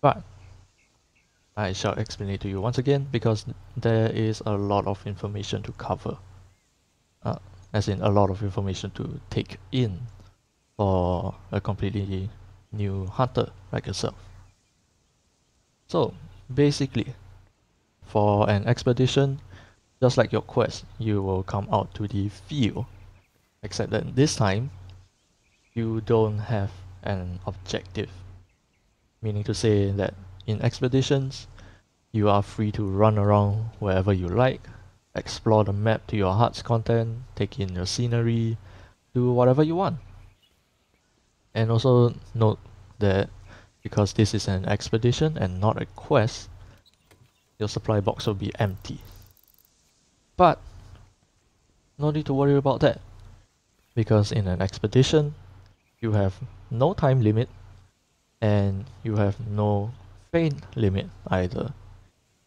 but I shall explain it to you once again because there is a lot of information to cover, as in a lot of information to take in for a completely new hunter like yourself. So basically, for an expedition, just like your quest, you will come out to the field, except that this time you don't have an objective, meaning to say that in expeditions you are free to run around wherever you like, explore the map to your heart's content, take in your scenery, do whatever you want. And also note that because this is an expedition and not a quest, your supply box will be empty. But no need to worry about that, because in an expedition you have no time limit and you have no fate limit either,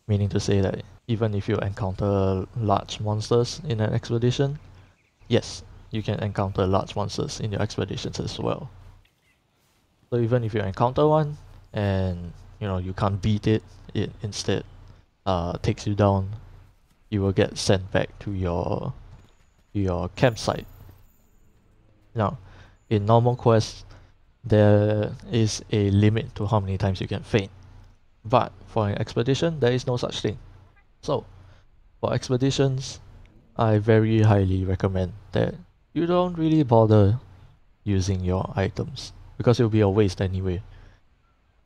meaning to say that even if you encounter large monsters in an expedition, yes, you can encounter large monsters in your expeditions as well. So even if you encounter one and you can't beat it, it instead takes you down, you will get sent back to your campsite. Now, in normal quests, there is a limit to how many times you can faint, but for an expedition, there is no such thing. So, for expeditions, I very highly recommend that you don't really bother using your items, because it will be a waste anyway.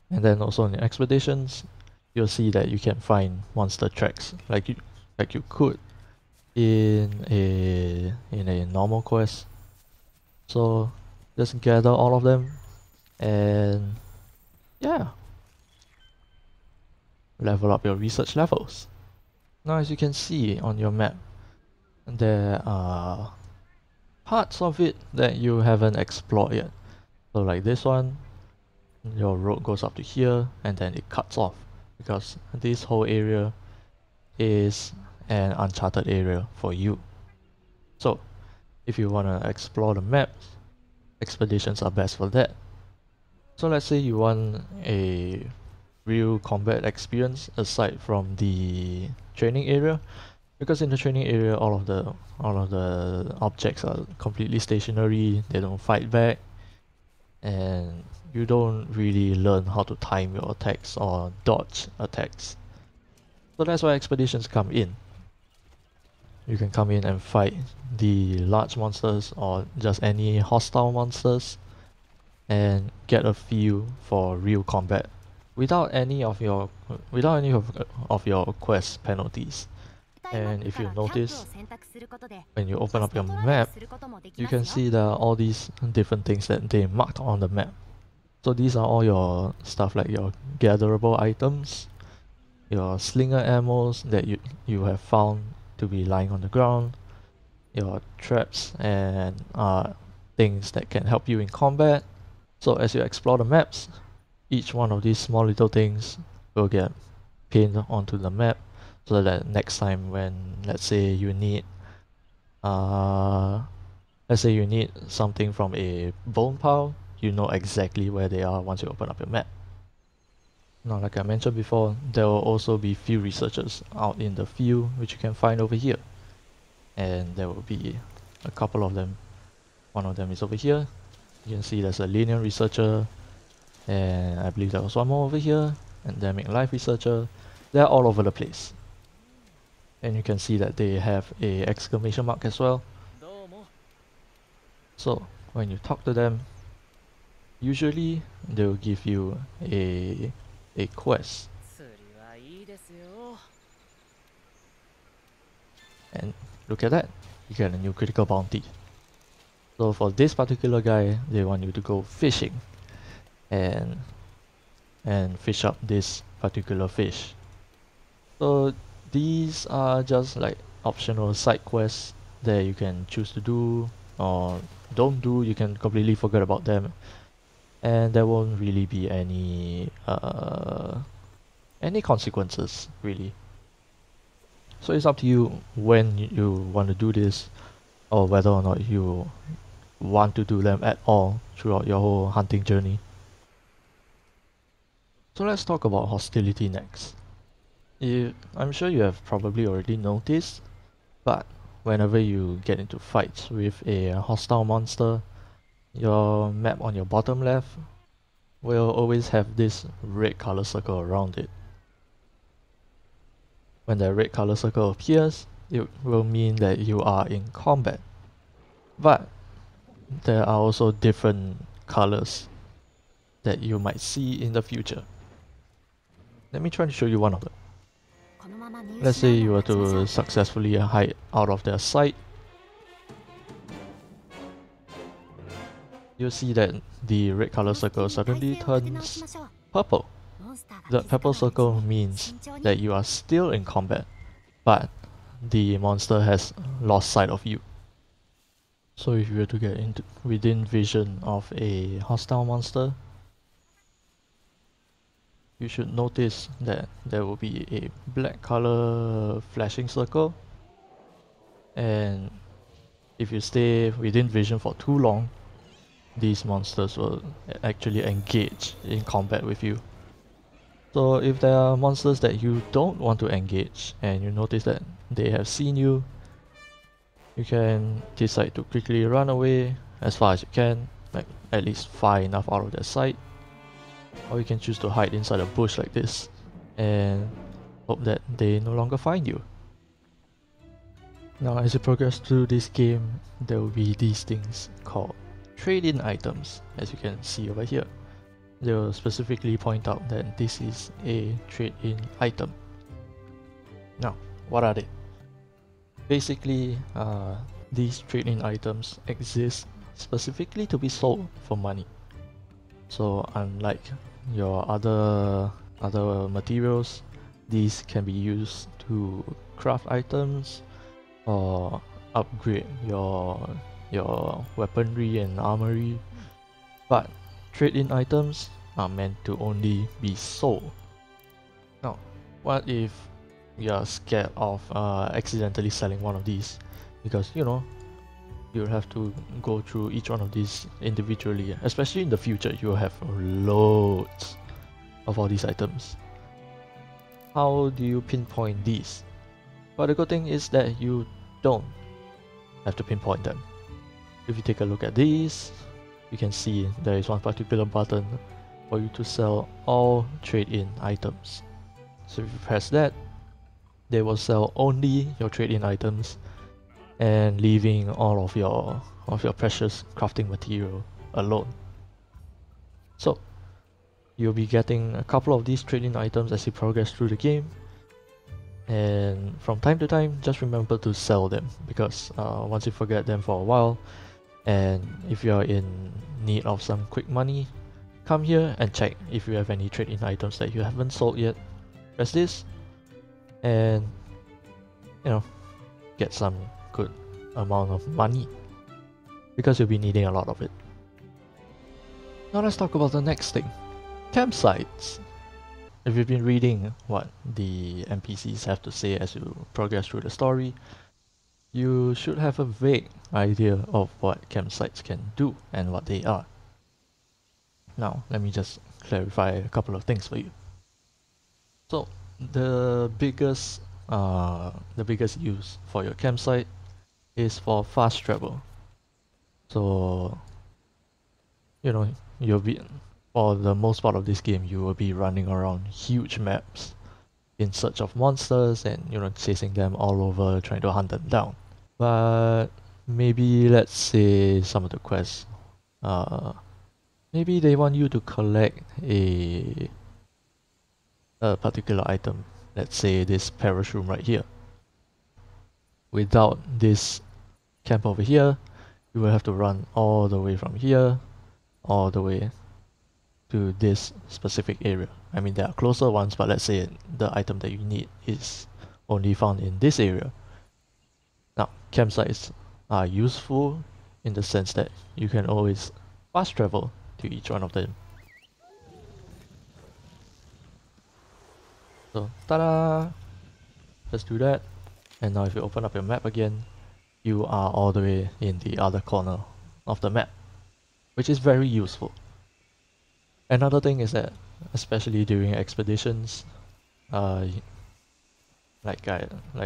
And then also in the expeditions, you'll see that you can find monster tracks like you could in a normal quest. So just gather all of them, and yeah, level up your research levels. Now, as you can see on your map, there are parts of it that you haven't explored yet. So like this one, your road goes up to here and then it cuts off because this whole area is an uncharted area for you. So if you want to explore the map, expeditions are best for that. So let's say you want a real combat experience aside from the training area, because in the training area all of the objects are completely stationary, they don't fight back, and you don't really learn how to time your attacks or dodge attacks. So that's why expeditions come in. You can come in and fight the large monsters or just any hostile monsters and get a feel for real combat without any of your quest penalties. And if you notice, when you open up your map, you can see there are all these different things that they marked on the map. So these are all your stuff like your gatherable items, your slinger ammos that you have found to be lying on the ground, your traps and things that can help you in combat. So as you explore the maps, each one of these small little things will get pinned onto the map, so that next time when let's say you need something from a bone pile, you know exactly where they are once you open up your map. Now, like I mentioned before, there will also be field researchers out in the field which you can find over here, and there will be a couple of them. One of them is over here. You can see there's a linear researcher, and I believe there was one more over here, endemic life researcher. They're all over the place. And you can see that they have a exclamation mark as well. So when you talk to them, usually they'll give you a quest. And look at that, you get a new critical bounty. So for this particular guy, they want you to go fishing and fish up this particular fish. So these are just like optional side quests that you can choose to do or don't do. You can completely forget about them, and there won't really be any consequences really. So it's up to you when you want to do this, or whether or not you want to do them at all throughout your whole hunting journey. So let's talk about hostility next. I'm sure you have probably already noticed, but whenever you get into fights with a hostile monster, your map on your bottom left will always have this red color circle around it. When the red color circle appears, it will mean that you are in combat. But there are also different colors that you might see in the future. Let me try to show you one of them. Let's say you were to successfully hide out of their sight. You'll see that the red color circle suddenly turns purple. The purple circle means that you are still in combat, but the monster has lost sight of you. So if you were to get within vision of a hostile monster, you should notice that there will be a black color flashing circle, and if you stay within vision for too long, these monsters will actually engage in combat with you. So if there are monsters that you don't want to engage and you notice that they have seen you, you can decide to quickly run away as far as you can, like at least far enough out of their sight. Or you can choose to hide inside a bush like this and hope that they no longer find you. Now as you progress through this game, there will be these things called trade-in items, as you can see over here. They will specifically point out that this is a trade-in item. Now, what are they? Basically, these trade-in items exist specifically to be sold for money. So unlike your other materials, These can be used to craft items or upgrade your weaponry and armory, but trade-in items are meant to only be sold. Now, what if you're scared of accidentally selling one of these? Because you'll have to go through each one of these individually, especially in the future. You'll have loads of all these items. How do you pinpoint these? Well, the good thing is that you don't have to pinpoint them. If you take a look at these, you can see there is one particular button for you to sell all trade-in items. So if you press that, they will sell only your trade-in items and leaving all of your precious crafting material alone. So you'll be getting a couple of these trade-in items as you progress through the game, and from time to time just remember to sell them, because once you forget them for a while, and if you're in need of some quick money, come here and check if you have any trade-in items that you haven't sold yet. Press this and get some good amount of money, because you'll be needing a lot of it. Now let's talk about the next thing, campsites. If you've been reading what the NPCs have to say as you progress through the story, you should have a vague idea of what campsites can do and what they are. Now, let me just clarify a couple of things for you. So, the biggest use for your campsite is for fast travel. So, you'll be, for the most part of this game, you will be running around huge maps in search of monsters and chasing them all over, trying to hunt them down. But maybe let's say some of the quests, maybe they want you to collect a particular item. Let's say this parachute right here. Without this camp over here, you will have to run all the way from here, all the way to this specific area. I mean, there are closer ones, but let's say the item that you need is only found in this area. Now, campsites are useful in the sense that you can always fast travel to each one of them. So, ta-da! Just do that. And now if you open up your map again, you are all the way in the other corner of the map, which is very useful. Another thing is that, especially during expeditions, like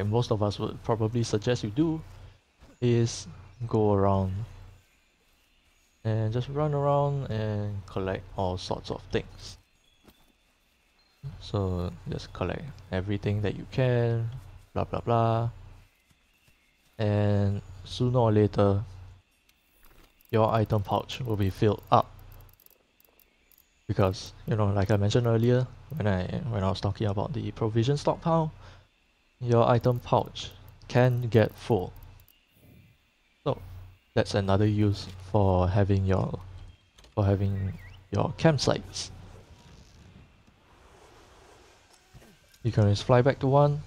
most of us would probably suggest you do, is go around and just run around and collect all sorts of things. So just collect everything that you can, blah blah blah, and sooner or later your item pouch will be filled up, because like I mentioned earlier when I was talking about the provision stockpile, your item pouch can get full. So that's another use for having your campsites. You can always fly back to one,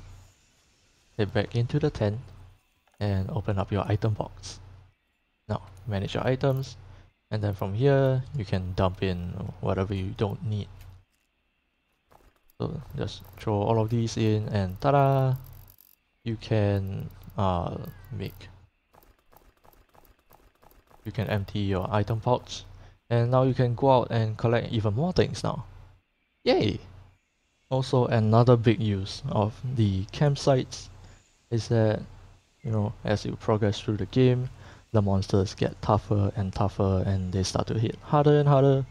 head back into the tent, and open up your item box. Now, manage your items, and then from here, you can dump in whatever you don't need. So just throw all of these in, and ta-da! You can empty your item pouch, and now you can go out and collect even more things now. Yay! Also, another big use of the campsites is that, as you progress through the game, the monsters get tougher and tougher, and they start to hit harder and harder,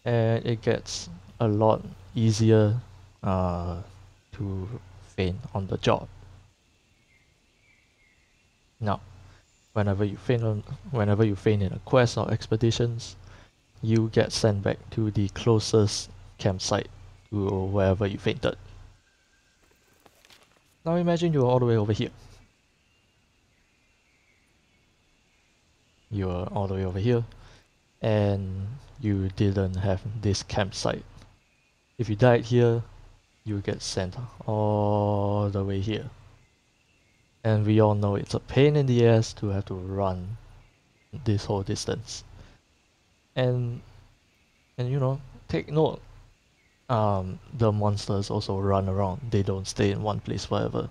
and it gets a lot easier to feign on the job. Now, whenever you feign in a quest or expeditions, you get sent back to the closest campsite to wherever you fainted. Now imagine you're all the way over here. You're all the way over here, and you didn't have this campsite. If you died here, you get sent all the way here. And we all know it's a pain in the ass to have to run this whole distance. And you know, take note, the monsters also run around. They don't stay in one place forever.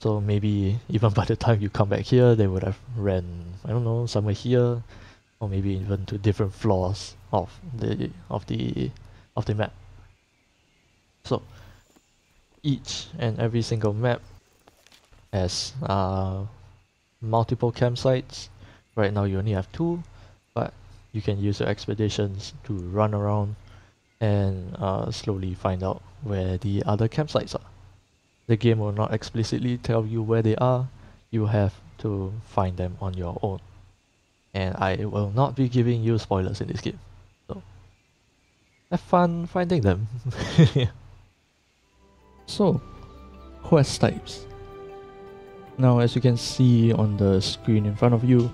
So maybe even by the time you come back here, they would have ran, I don't know, somewhere here, or maybe even to different floors of the map. So each and every single map has multiple campsites. Right now you only have 2, but you can use your expeditions to run around and slowly find out where the other campsites are. The game will not explicitly tell you where they are, you have to find them on your own. And I will not be giving you spoilers in this game, so have fun finding them. So, quest types. Now as you can see on the screen in front of you,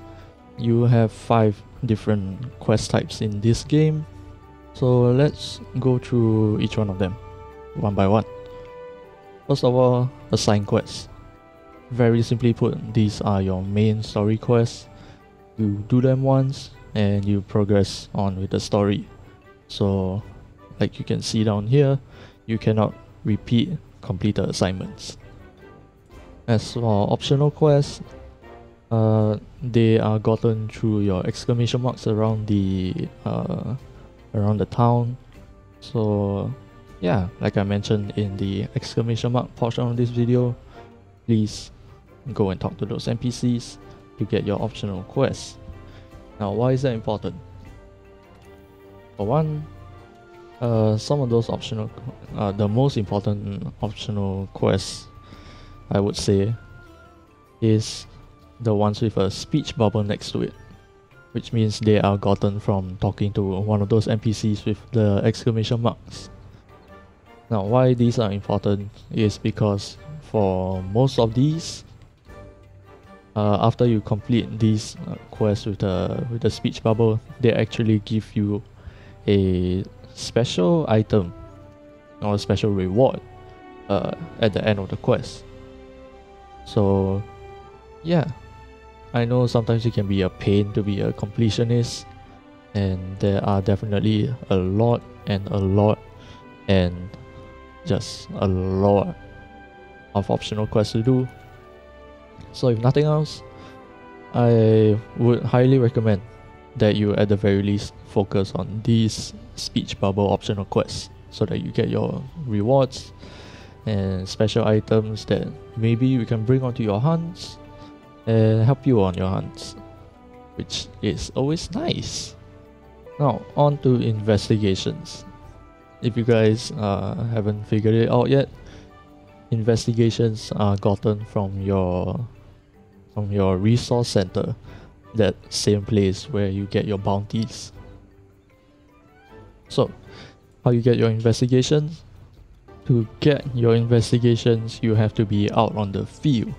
you have 5 different quest types in this game. So let's go through each one of them, one by one. First of all, assign quests. Very simply put, these are your main story quests. You do them once and you progress on with the story. So, like you can see down here, you cannot repeat completed assignments. As for optional quests, they are gotten through your exclamation marks around the town. So yeah, like I mentioned in the exclamation mark portion of this video, please go and talk to those NPCs to get your optional quests. Now, why is that important? For one, some of those optional, the most important optional quests, I would say, is the ones with a speech bubble next to it, which means they are gotten from talking to one of those NPCs with the exclamation marks. Now, why these are important is because for most of these, after you complete these quests with the speech bubble, they actually give you a special item or a special reward at the end of the quest. So yeah, I know sometimes it can be a pain to be a completionist, and there are definitely a lot and just a lot of optional quests to do. So if nothing else, I would highly recommend that you at the very least focus on these speech bubble optional quests so that you get your rewards and special items that maybe you can bring onto your hunts and help you on your hunts, which is always nice. Now on to investigations. If you guys haven't figured it out yet, investigations are gotten from your resource center, that same place where you get your bounties. So how you get your investigations? To get your investigations, you have to be out on the field,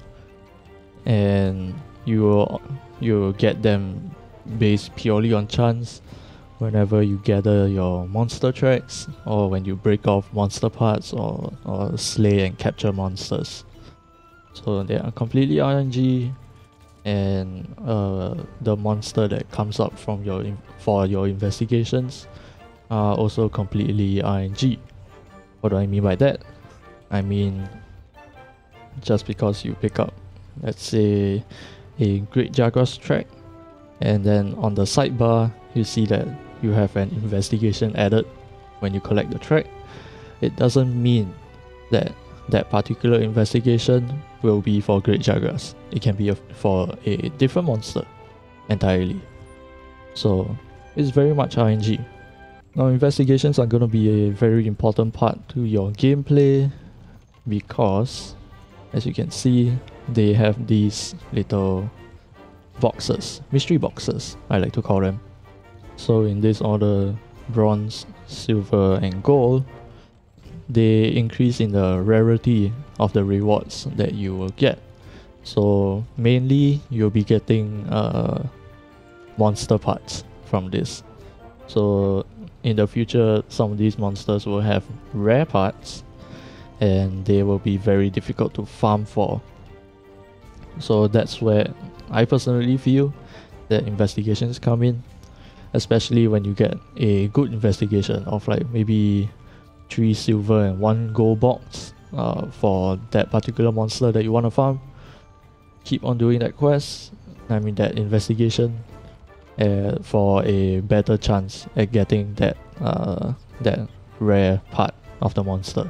and you will get them based purely on chance whenever you gather your monster tracks, or when you break off monster parts, or slay and capture monsters. So they are completely RNG, and the monster that comes up from for your investigations are also completely RNG. What do I mean by that? I mean, just because you pick up, let's say, a Great Jaguar's track, and then on the sidebar you see that you have an investigation added when you collect the track, it doesn't mean that that particular investigation will be for Great Jaguars. It can be for a different monster entirely. So it's very much RNG. Now investigations are going to be a very important part to your gameplay, because as you can see, they have these little boxes, mystery boxes I like to call them. So in this order, bronze, silver and gold, they increase in the rarity of the rewards that you will get. So mainly you'll be getting monster parts from this. So in the future, some of these monsters will have rare parts, and they will be very difficult to farm for. So that's where I personally feel that investigations come in, especially when you get a good investigation of like maybe 3 silver and 1 gold box for that particular monster that you want to farm. Keep on doing that quest, I mean that investigation, for a better chance at getting that rare part of the monster.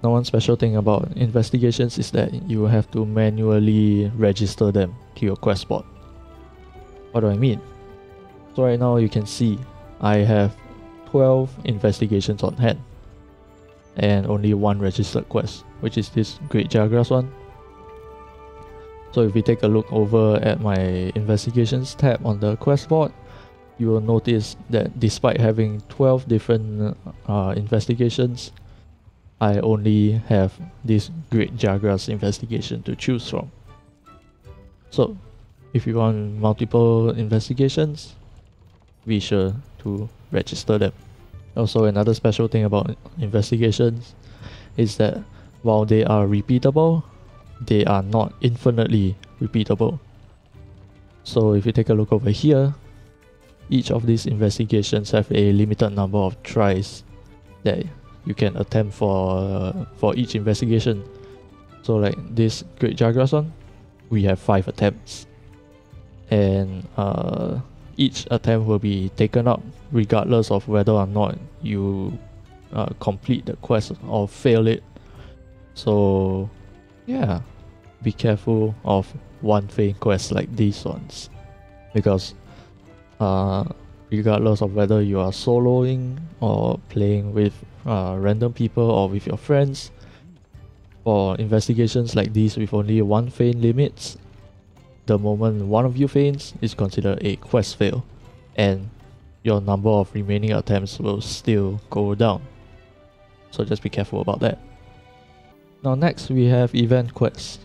Now, one special thing about investigations is that you have to manually register them to your quest bot. What do I mean? So right now you can see I have 12 investigations on hand and only 1 registered quest, which is this Great Jagras one. So if we take a look over at my investigations tab on the quest board, you will notice that despite having 12 different investigations, I only have this Great Jagras investigation to choose from. So if you want multiple investigations, be sure to register them. Also, another special thing about investigations is that while they are repeatable, they are not infinitely repeatable. So if you take a look over here, each of these investigations have a limited number of tries that you can attempt for each investigation. So like this Great Jagras one, we have 5 attempts, and each attempt will be taken up regardless of whether or not you complete the quest or fail it. So yeah, be careful of one fail quests like these ones, because regardless of whether you are soloing or playing with random people or with your friends, for investigations like these with only 1 fail limits, the moment one of you fails is considered a quest fail, and your number of remaining attempts will still go down. So just be careful about that. Now next we have event quests.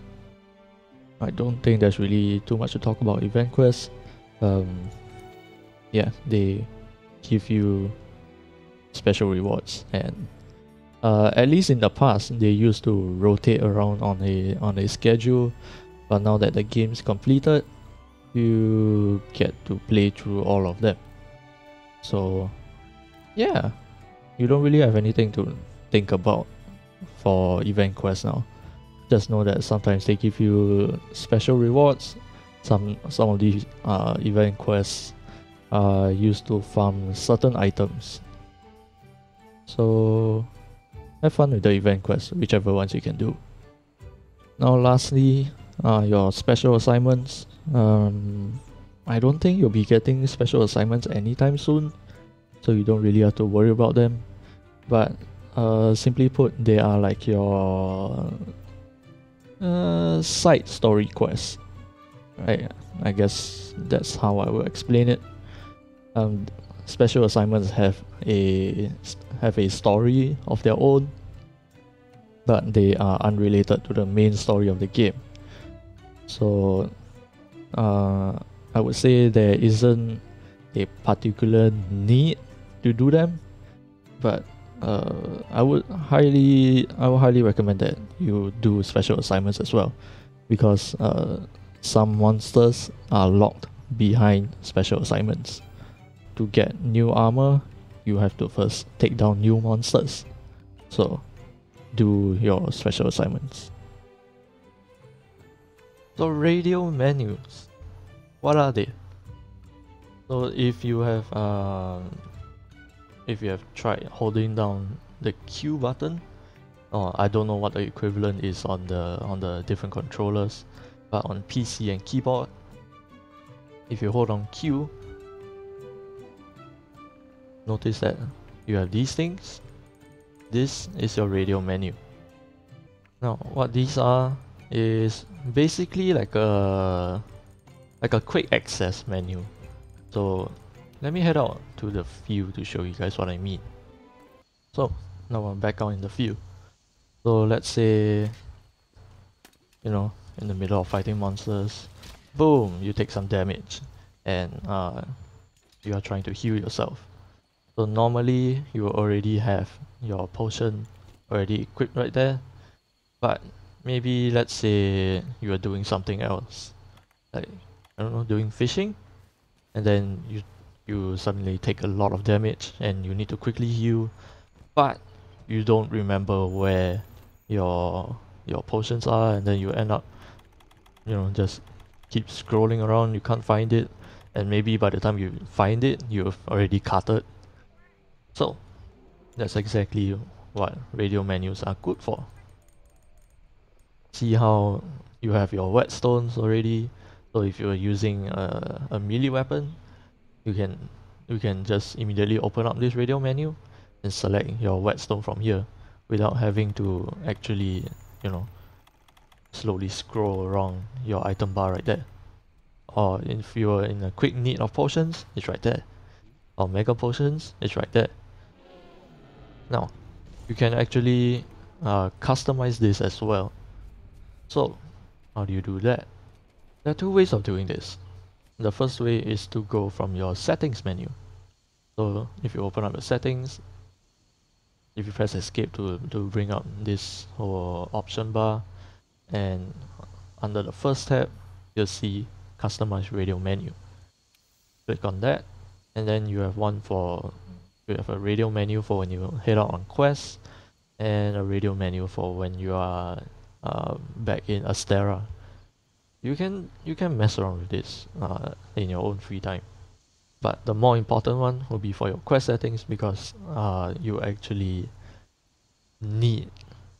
I don't think there's really too much to talk about event quests. Yeah, they give you special rewards, and at least in the past they used to rotate around on a schedule, but now that the game's completed, you get to play through all of them. So yeah, you don't really have anything to think about for event quests now. Just know that sometimes they give you special rewards. Some of these event quests are used to farm certain items. So have fun with the event quests, whichever ones you can do. Now lastly, your special assignments. I don't think you'll be getting special assignments anytime soon, so you don't really have to worry about them. But simply put, they are like your side story quests, right? I guess that's how I will explain it. Special assignments have a story of their own, but they are unrelated to the main story of the game. So I would say there isn't a particular need to do them, but I would highly recommend that you do special assignments as well, because some monsters are locked behind special assignments. To get new armor, you have to first take down new monsters. So do your special assignments. So radial menus, what are they? So if you have tried holding down the Q button, I don't know what the equivalent is on the different controllers, but on PC and keyboard, if you hold on Q, notice that you have these things. This is your radial menu. Now what these are is basically like a quick access menu. So let me head out to the view to show you guys what I mean. So now I'm back out in the view. So let's say, you know, in the middle of fighting monsters, boom, you take some damage, and you are trying to heal yourself. So normally you already have your potion already equipped right there. But maybe let's say you are doing something else, like I don't know, doing fishing, and then you suddenly take a lot of damage and you need to quickly heal, but you don't remember where your potions are, and then you end up, you know, just keep scrolling around, you can't find it, and maybe by the time you find it, you've already carted. So that's exactly what radial menus are good for. See how you have your whetstones already. So if you're using a melee weapon, you can just immediately open up this radial menu and select your whetstone from here without having to actually, you know, slowly scroll around your item bar right there. Or if you're in a quick need of potions, it's right there. Or mega potions, it's right there. Now, you can actually customize this as well. So, how do you do that? There are two ways of doing this. The first way is to go from your settings menu. So if you open up your settings, if you press escape to bring up this whole option bar, and under the first tab, you'll see customize radial menu. Click on that, and then you have a radial menu for when you head out on quests, and a radial menu for when you are back in Astera. You can mess around with this in your own free time. But the more important one will be for your quest settings, because you actually need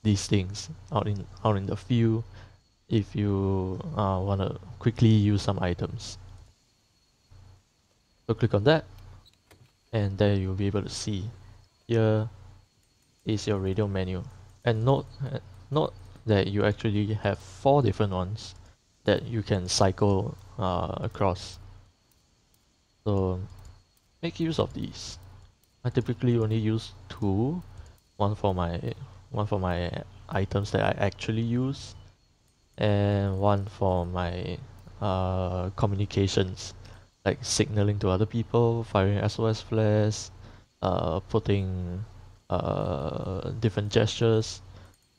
these things out in the field if you want to quickly use some items. So click on that, and there you'll be able to see here is your radial menu. And note that you actually have 4 different ones that you can cycle across. So make use of these. I typically only use 2, one for my items that I actually use, and one for my communications, like signaling to other people, firing S.O.S flares, putting different gestures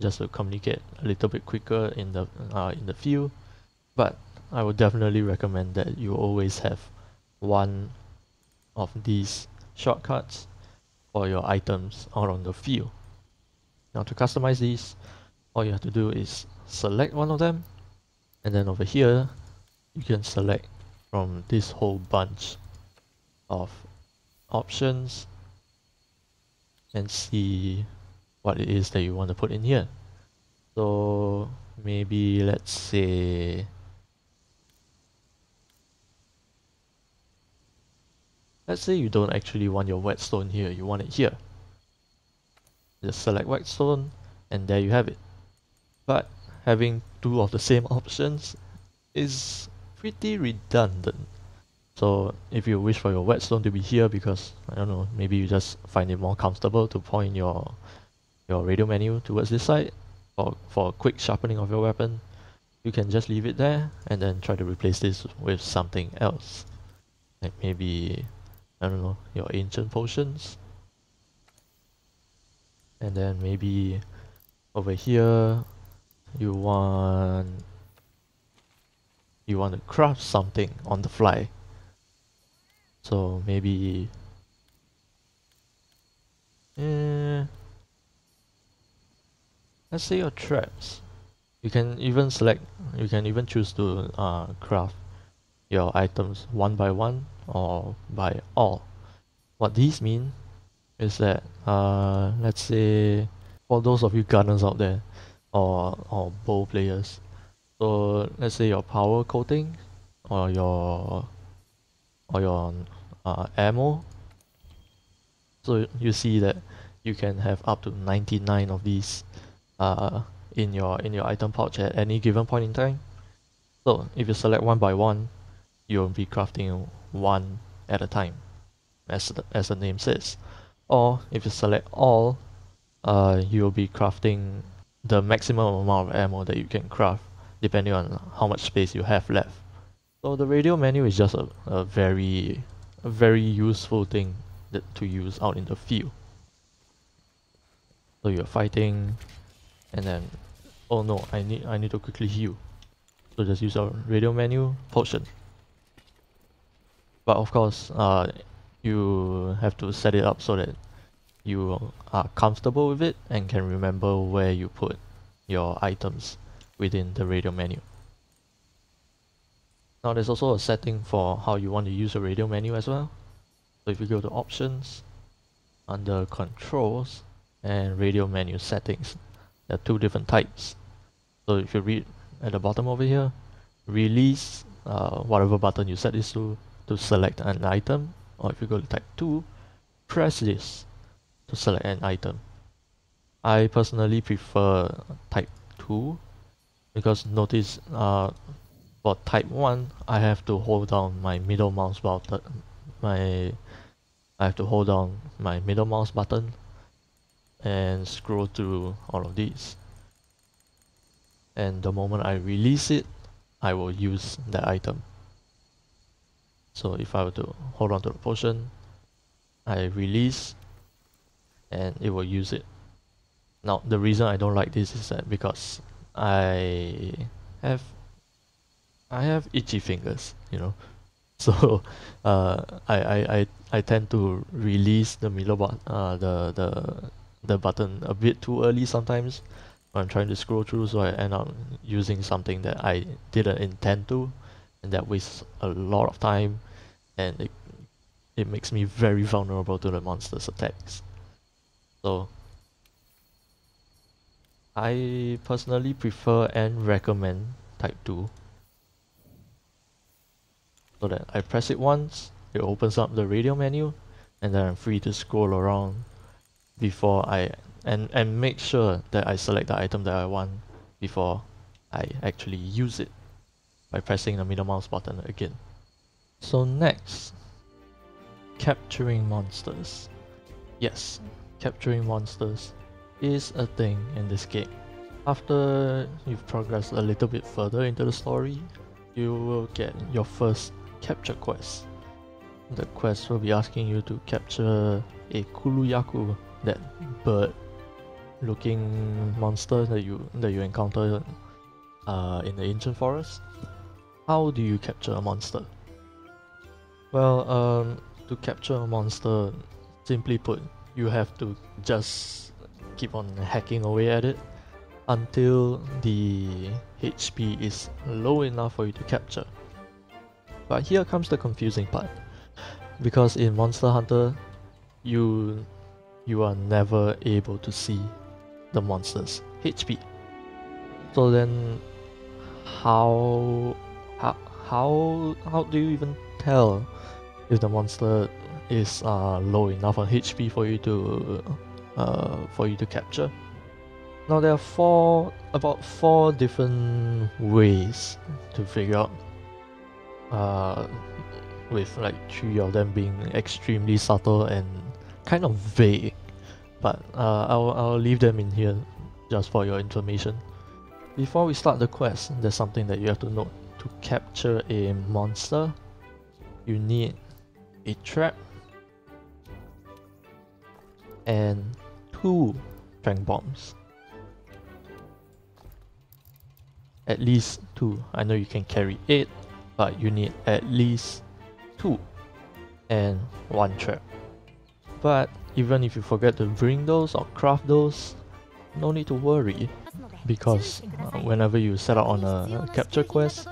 just to communicate a little bit quicker in the field. But I would definitely recommend that you always have one of these shortcuts for your items out on the field. Now to customize these, all you have to do is select one of them, and then over here you can select from this whole bunch of options and see what it is that you want to put in here. So maybe let's say you don't actually want your whetstone here, you want it here. Just select whetstone, and there you have it. But having 2 of the same options is pretty redundant. So if you wish for your whetstone to be here because, I don't know, maybe you just find it more comfortable to point your radial menu towards this side, or for a quick sharpening of your weapon, you can just leave it there and then try to replace this with something else. Like maybe, I don't know, your ancient potions. And then maybe over here you want to craft something on the fly. So maybe let's say your traps. You can even choose to craft your items one by one or by all. What these mean is that let's say for those of you gunners out there, or bow players, so let's say your power coating or your ammo. So you see that you can have up to 99 of these in your item pouch at any given point in time. So if you select one by one, you'll be crafting one at a time, as the name says. Or if you select all, you'll be crafting the maximum amount of ammo that you can craft, depending on how much space you have left. So the radial menu is just a very useful thing to use out in the field. So you're fighting, and then, oh no, I need to quickly heal. So just use our radial menu, potion. But of course, you have to set it up so that you are comfortable with it and can remember where you put your items within the radial menu. Now there's also a setting for how you want to use a radial menu as well. So if you go to options, under controls and radial menu settings, there are two different types. So if you read at the bottom over here, release whatever button you set this to select an item, or if you go to type 2, press this to select an item. I personally prefer type 2 because notice for type 1 I have to hold down my middle mouse button. I have to hold down my middle mouse button and scroll through all of these. And the moment I release it, I will use that item. So if I were to hold on to the potion, I release and it will use it. Now the reason I don't like this is that because I have itchy fingers, you know. So I tend to release the middle the button a bit too early sometimes when I'm trying to scroll through, so I end up using something that I didn't intend to, and that wastes a lot of time, and it makes me very vulnerable to the monster's attacks. So I personally prefer and recommend type 2, so that I press it once, it opens up the radial menu, and then I'm free to scroll around before and make sure that I select the item that I want before I actually use it by pressing the middle mouse button again. So next, capturing monsters. Yes, capturing monsters is a thing in this game. After you've progressed a little bit further into the story, you will get your first capture quest. The quest will be asking you to capture a Kuluyaku, that bird looking monster that you encounter in the ancient forest. How do you capture a monster? Well, to capture a monster, simply put, you have to just keep on hacking away at it until the HP is low enough for you to capture. But here comes the confusing part, because in Monster Hunter, you are never able to see the monster's HP. So then, how do you even tell if the monster is low enough on HP for you to capture? Now there are about four different ways to figure out, with like 3 of them being extremely subtle and kind of vague, but I'll leave them in here just for your information. Before we start the quest, there's something that you have to note. To capture a monster, you need a trap and 2 tranq bombs. At least 2. I know you can carry 8, but you need at least 2 and 1 trap. But even if you forget to bring those or craft those, no need to worry, because whenever you set out on a capture quest,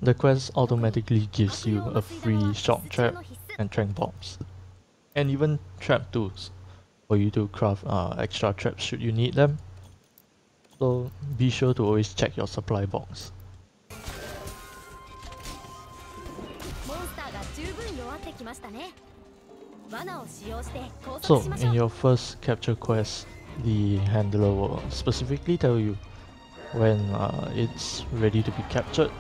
the quest automatically gives you a free shock trap and tranq bombs, and even trap tools for you to craft extra traps should you need them. So be sure to always check your supply box. So in your first capture quest, the handler will specifically tell you when it's ready to be captured.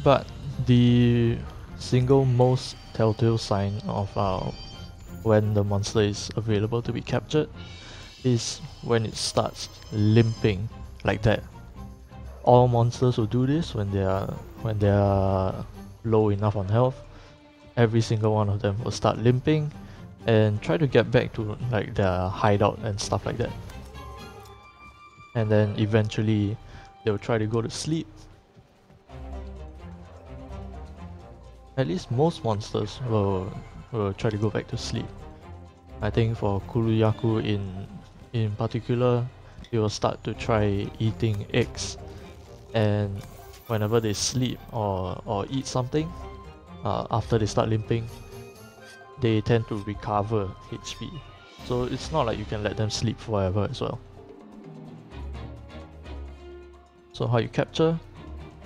But the single most telltale sign of when the monster is available to be captured is when it starts limping like that. All monsters will do this when they are low enough on health. Every single one of them will start limping, and try to get back to like their hideout and stuff like that. And then eventually they'll try to go to sleep. At least most monsters will try to go back to sleep. I think for Kuruyaku in particular, they will start to try eating eggs, and whenever they sleep or eat something, after they start limping, they tend to recover HP. So it's not like you can let them sleep forever as well. So how you capture?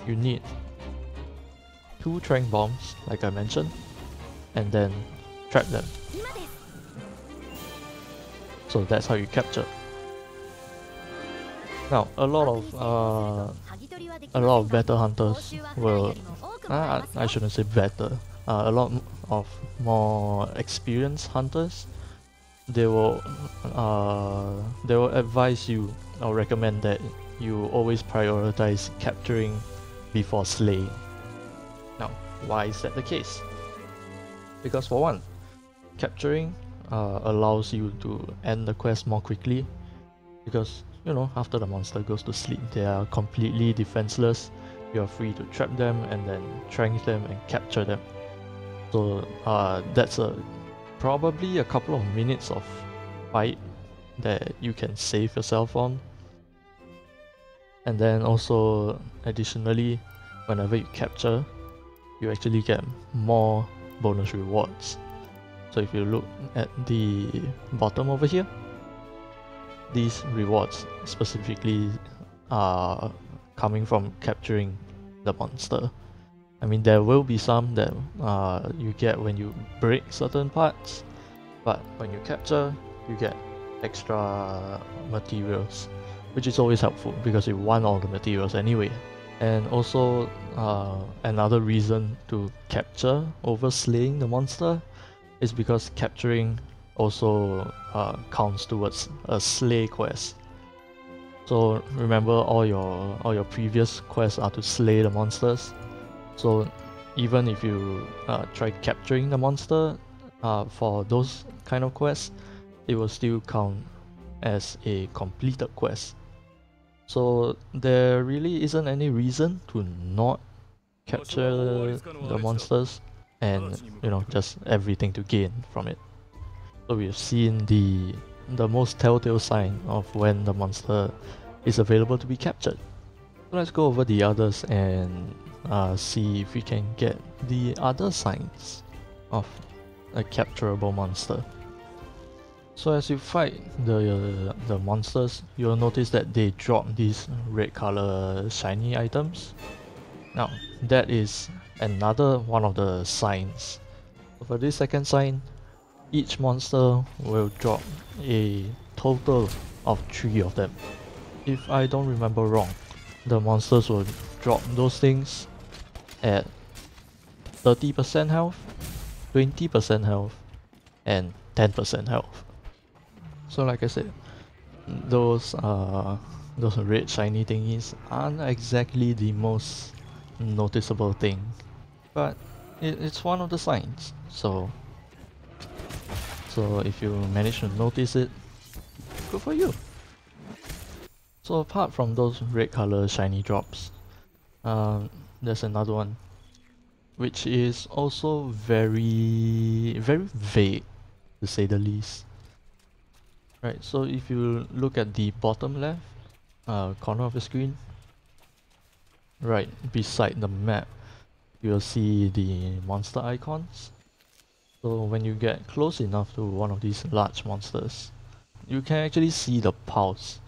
You need 2 tranq bombs, like I mentioned, and then trap them. So that's how you capture. Now, a lot of better hunters will, I shouldn't say better, a lot of more experienced hunters, they will advise you or recommend that you always prioritize capturing before slaying. Now, why is that the case? Because for one, capturing allows you to end the quest more quickly, because you know, after the monster goes to sleep, they are completely defenseless. You are free to trap them and then tranq them and capture them. So that's probably a couple of minutes of fight that you can save yourself on. And then also, additionally, whenever you capture, you actually get more bonus rewards. So if you look at the bottom over here, these rewards specifically are coming from capturing the monster. I mean, there will be some that you get when you break certain parts, but when you capture, you get extra materials, which is always helpful because you want all the materials anyway. And also, another reason to capture over slaying the monster is because capturing also counts towards a slay quest. So remember, all your previous quests are to slay the monsters. So even if you try capturing the monster for those kind of quests, it will still count as a completed quest. So there really isn't any reason to not capture the monsters, and you know, just everything to gain from it. So we've seen the most telltale sign of when the monster is available to be captured. So let's go over the others and see if we can get the other signs of a capturable monster. So as you fight the monsters, you'll notice that they drop these red color shiny items. Now that is another one of the signs. So for this second sign, each monster will drop a total of 3 of them. If I don't remember wrong, the monsters will drop those things at 30% health, 20% health, and 10% health. So like I said, those red shiny thingies aren't exactly the most noticeable thing, but it's one of the signs. So if you manage to notice it, good for you. So apart from those red color shiny drops, there's another one, which is also very vague, to say the least. Right, so if you look at the bottom left corner of the screen, right beside the map, you'll see the monster icons. So when you get close enough to one of these large monsters, you can actually see the pulse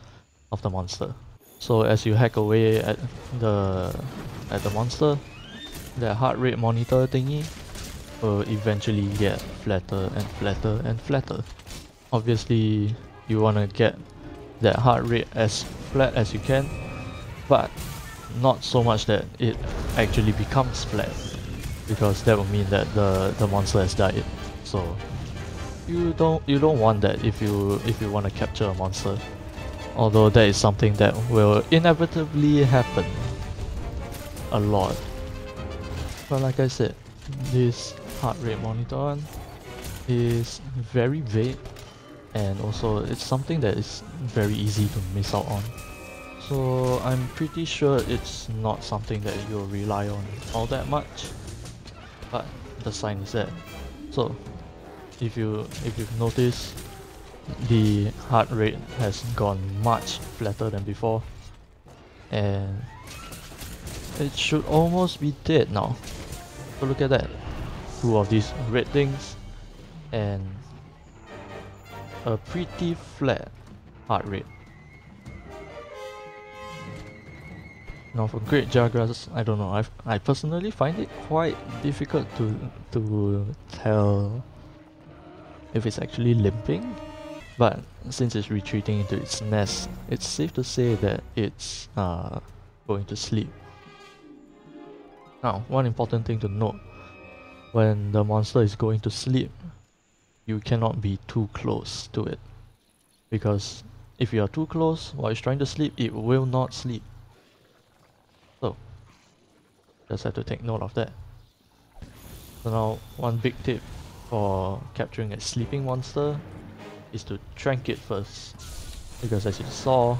of the monster. So as you hack away at the monster, the heart rate monitor thingy will eventually get flatter and flatter and flatter. Obviously, you want to get that heart rate as flat as you can, but not so much that it actually becomes flat, because that will mean that the monster has died. So you don't want that if you want to capture a monster. Although that is something that will inevitably happen a lot. But like I said, this heart rate monitor one is very vague, and also it's something that is very easy to miss out on. So I'm pretty sure it's not something that you'll rely on all that much, but the sign is there. So if you've noticed, the heart rate has gone much flatter than before, and it should almost be dead now. So look at that, two of these red things and a pretty flat heart rate. Now for Great Jagras, I don't know, I personally find it quite difficult to tell if it's actually limping, but since it's retreating into its nest, it's safe to say that it's going to sleep. Now, one important thing to note, when the monster is going to sleep, you cannot be too close to it, because if you are too close while it's trying to sleep, it will not sleep. So just have to take note of that. So now, one big tip for capturing a sleeping monster is to trank it first, because as you saw,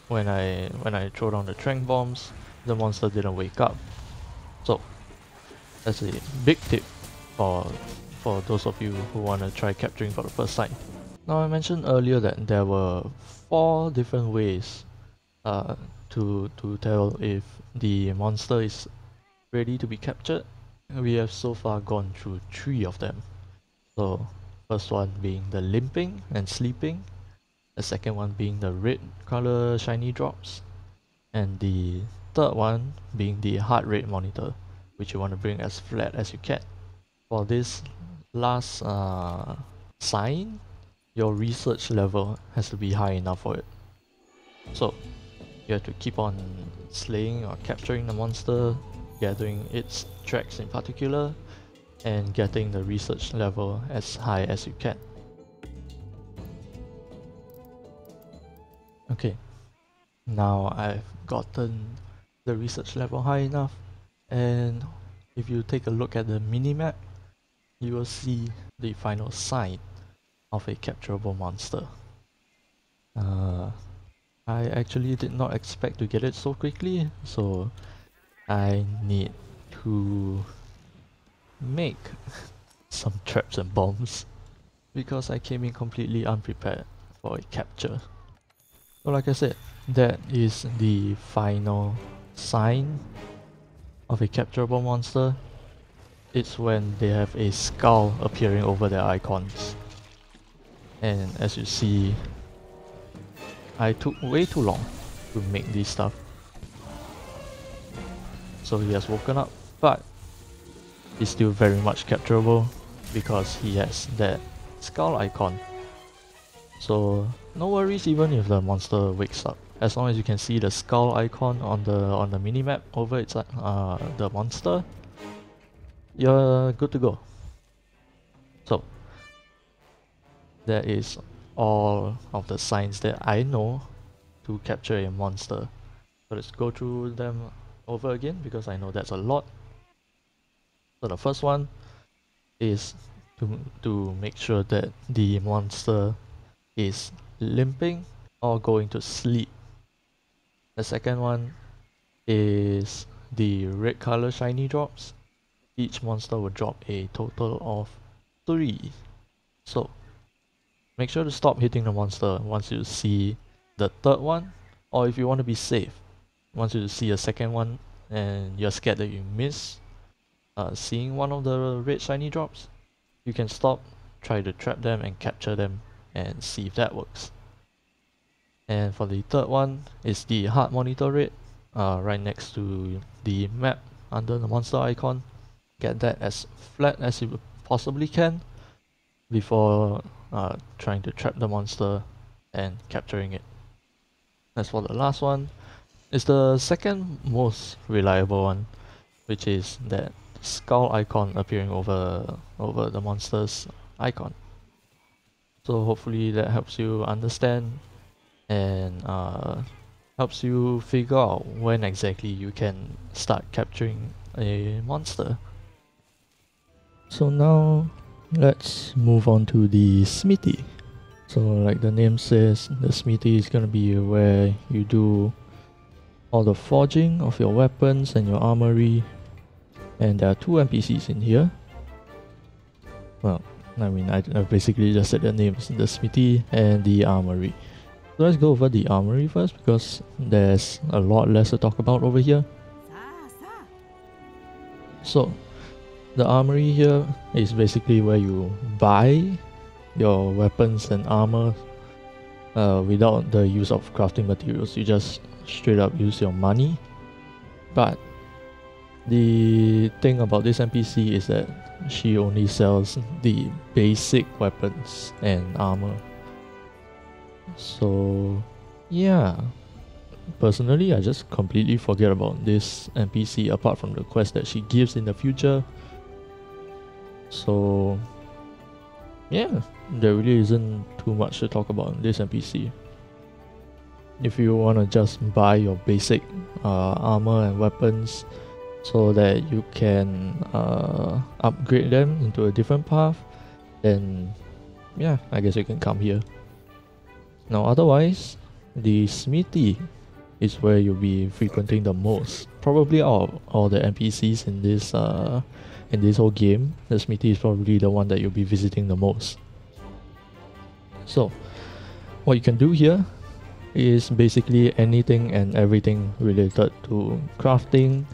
when I throw down the trank bombs, the monster didn't wake up. So that's a big tip for those of you who want to try capturing for the first time. Now, I mentioned earlier that there were 4 different ways to tell if the monster is ready to be captured. We have so far gone through 3 of them. So first one being the limping and sleeping, the second one being the red color shiny drops, and the third one being the heart rate monitor, which you want to bring as flat as you can. For this last sign, your research level has to be high enough for it. So you have to keep on slaying or capturing the monster, gathering its tracks in particular, and getting the research level as high as you can. Okay, now I've gotten the research level high enough, and if you take a look at the minimap, you will see the final sign of a capturable monster. I actually did not expect to get it so quickly, so I need to make some traps and bombs, because I came in completely unprepared for a capture. So like I said, that is the final sign of a capturable monster. It's when they have a skull appearing over their icons. And as you see, I took way too long to make this stuff. So he has woken up, but he's still very much capturable because he has that skull icon. So no worries even if the monster wakes up. As long as you can see the skull icon on the minimap over its the monster, you're good to go. So that is all of the signs that I know to capture a monster. So let's go through them over again, because I know that's a lot. So the first one is to make sure that the monster is limping or going to sleep. The second one is the red color shiny drops. Each monster will drop a total of 3. So make sure to stop hitting the monster once you see the third one, or if you want to be safe, once you see a second one and you're scared that you miss seeing one of the red shiny drops, you can stop, try to trap them and capture them and see if that works. And for the third one is the heart monitor rate, right next to the map under the monster icon. Get that as flat as you possibly can before trying to trap the monster and capturing it. As for the last one, it's the second most reliable one, which is that skull icon appearing over the monster's icon. So hopefully that helps you understand and helps you figure out when exactly you can start capturing a monster. So now let's move on to the Smithy. So like the name says, the Smithy is gonna be where you do all the forging of your weapons and your armory. And there are two NPCs in here. Well, I mean, I basically just said the names, the Smithy and the Armory. So let's go over the Armory first because there's a lot less to talk about over here. So, the Armory here is basically where you buy your weapons and armor without the use of crafting materials. You just straight up use your money. But the thing about this NPC is that she only sells the basic weapons and armor. So yeah, personally I just completely forget about this NPC apart from the quest that she gives in the future. So yeah, there really isn't too much to talk about in this NPC. If you want to just buy your basic armor and weapons so that you can upgrade them into a different path, then yeah, I guess you can come here. Now otherwise, the Smithy is where you'll be frequenting the most. Probably out of all the NPCs in this whole game, the Smithy is probably the one that you'll be visiting the most. So what you can do here is basically anything and everything related to crafting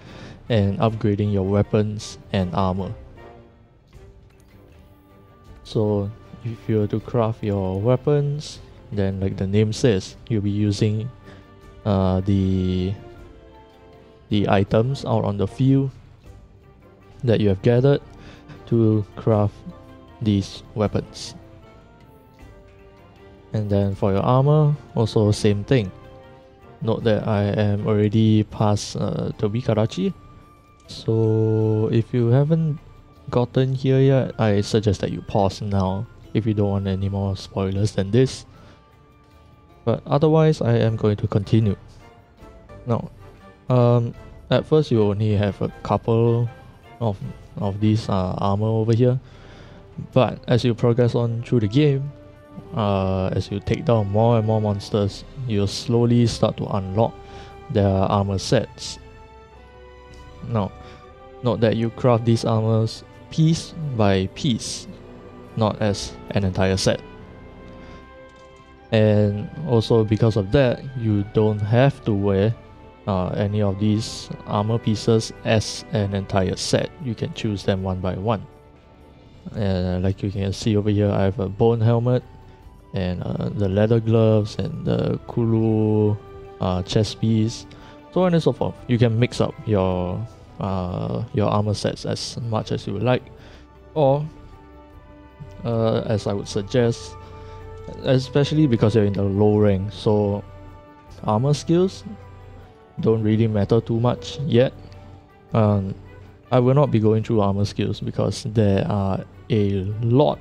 and upgrading your weapons and armor. So if you were to craft your weapons, then like the name says, you'll be using the items out on the field that you have gathered to craft these weapons. And then for your armor, also same thing. Note that I am already past Tobi Karachi. So if you haven't gotten here yet, I suggest that you pause now if you don't want any more spoilers than this. But otherwise, I am going to continue. Now, at first you only have a couple of these armor over here. But as you progress on through the game, as you take down more and more monsters, you'll slowly start to unlock their armor sets. Now, note that you craft these armors piece by piece, not as an entire set. And also because of that, you don't have to wear any of these armor pieces as an entire set. You can choose them one by one. Like you can see over here, I have a bone helmet and the leather gloves and the Kulu chest piece, so on and so forth. You can mix up your armor sets as much as you would like, or as I would suggest, especially because you're in the low rank, so armor skills don't really matter too much yet. I will not be going through armor skills because there are a lot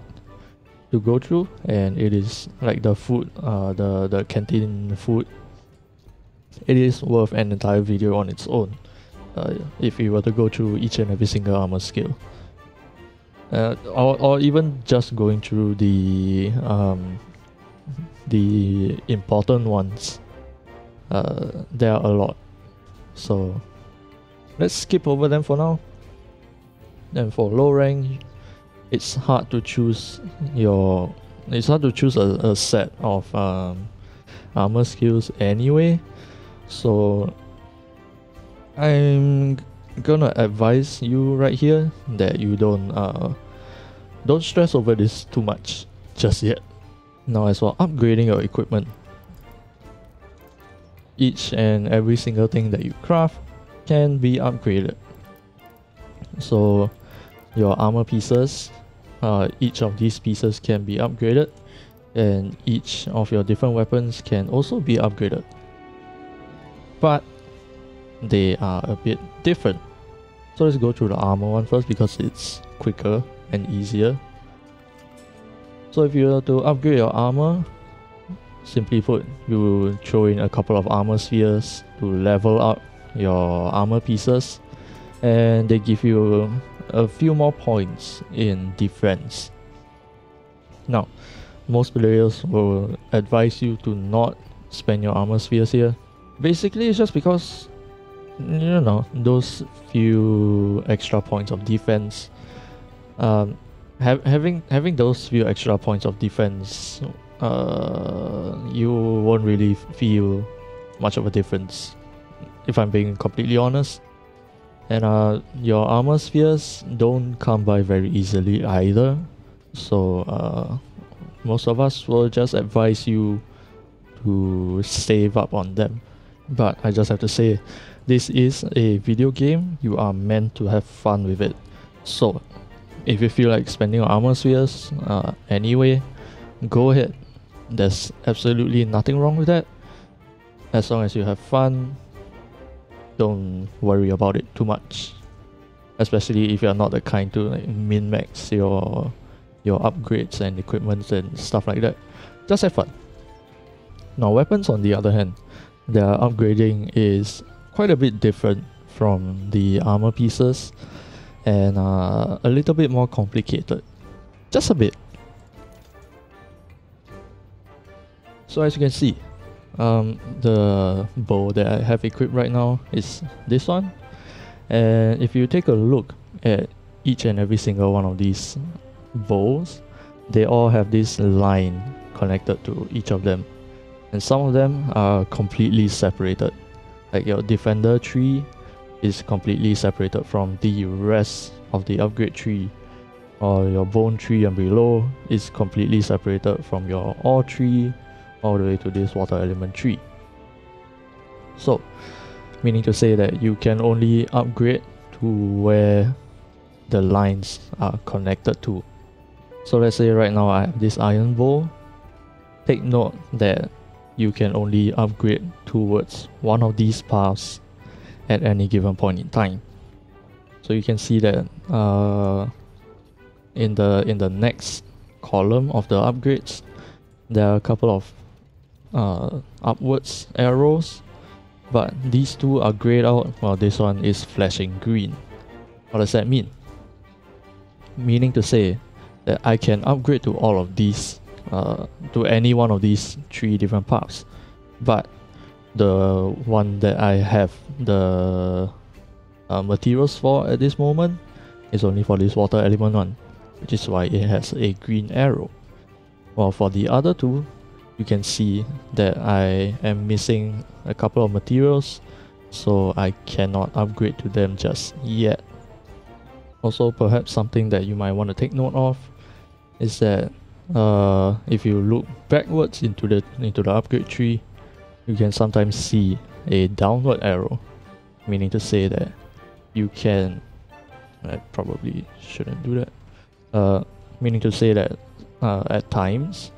to go through, and it is like the food, the canteen food. It is worth an entire video on its own if you were to go through each and every single armor skill, or even just going through the important ones. There are a lot, so let's skip over them for now. And for low rank, it's hard to choose a set of armor skills anyway. So I'm gonna advise you right here that you don't stress over this too much just yet. Now, as for upgrading your equipment, each and every single thing that you craft can be upgraded. So your armor pieces, each of these pieces can be upgraded, and each of your different weapons can also be upgraded. But they are a bit different. So let's go through the armor one first because it's quicker and easier. So if you were to upgrade your armor, simply put, you will throw in a couple of armor spheres to level up your armor pieces, and they give you a few more points in defense. Now, most players will advise you to not spend your armor spheres here. Basically, it's just because, you know, those few extra points of defense, having those few extra points of defense, you won't really feel much of a difference, if I'm being completely honest. And your armor spheres don't come by very easily either, so most of us will just advise you to save up on them. But I just have to say, this is a video game. You are meant to have fun with it. So if you feel like spending your armor spheres anyway, go ahead. There's absolutely nothing wrong with that. As long as you have fun, don't worry about it too much. Especially if you're not the kind to like min-max your upgrades and equipments and stuff like that. Just have fun. Now weapons, on the other hand, their upgrading is quite a bit different from the armor pieces, and a little bit more complicated. Just a bit. So as you can see, the bow that I have equipped right now is this one, and if you take a look at each and every single one of these bows, they all have this line connected to each of them, and some of them are completely separated. Like your defender tree is completely separated from the rest of the upgrade tree, or your bone tree and below is completely separated from your ore tree all the way to this water element tree. So, meaning to say that you can only upgrade to where the lines are connected to. So let's say right now I have this iron bow. Take note that you can only upgrade towards one of these paths at any given point in time. So you can see that in the next column of the upgrades, there are a couple of upwards arrows, but these two are grayed out while this one is flashing green. What does that mean? Meaning to say that I can upgrade to all of these, to any one of these three different paths, but the one that I have the materials for at this moment is only for this water element one, which is why it has a green arrow. While for the other two, you can see that I am missing a couple of materials, so I cannot upgrade to them just yet. Also, perhaps something that you might want to take note of is that if you look backwards into the upgrade tree, you can sometimes see a downward arrow, meaning to say that you can, I probably shouldn't do that, meaning to say that at times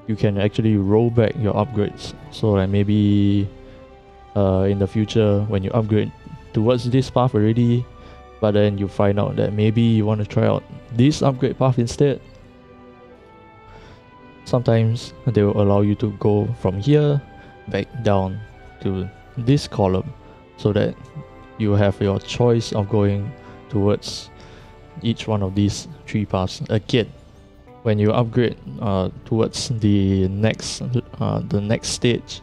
you can actually roll back your upgrades. So like maybe in the future when you upgrade towards this path already, but then you find out that maybe you want to try out this upgrade path instead, sometimes they will allow you to go from here back down to this column, so that you have your choice of going towards each one of these three paths again. When you upgrade towards the next stage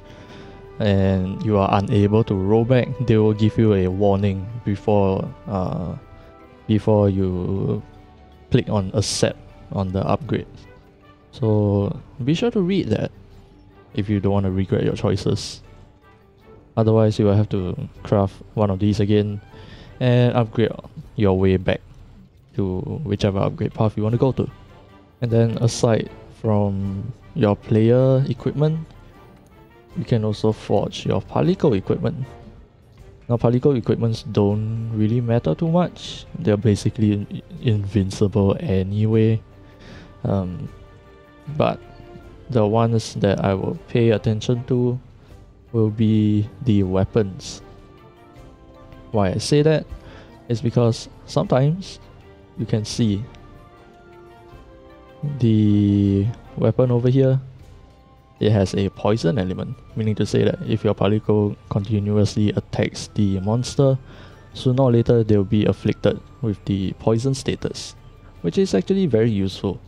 and you are unable to roll back, they will give you a warning before you click on accept on the upgrade. So be sure to read that if you don't want to regret your choices. Otherwise, you will have to craft one of these again and upgrade your way back to whichever upgrade path you want to go to. And then aside from your player equipment, you can also forge your particle equipment. Now particle equipments don't really matter too much. They're basically invincible anyway. But the ones that I will pay attention to will be the weapons. Why I say that is because sometimes you can see the weapon over here, it has a poison element, meaning to say that if your particle continuously attacks the monster, sooner or later they will be afflicted with the poison status, which is actually very useful.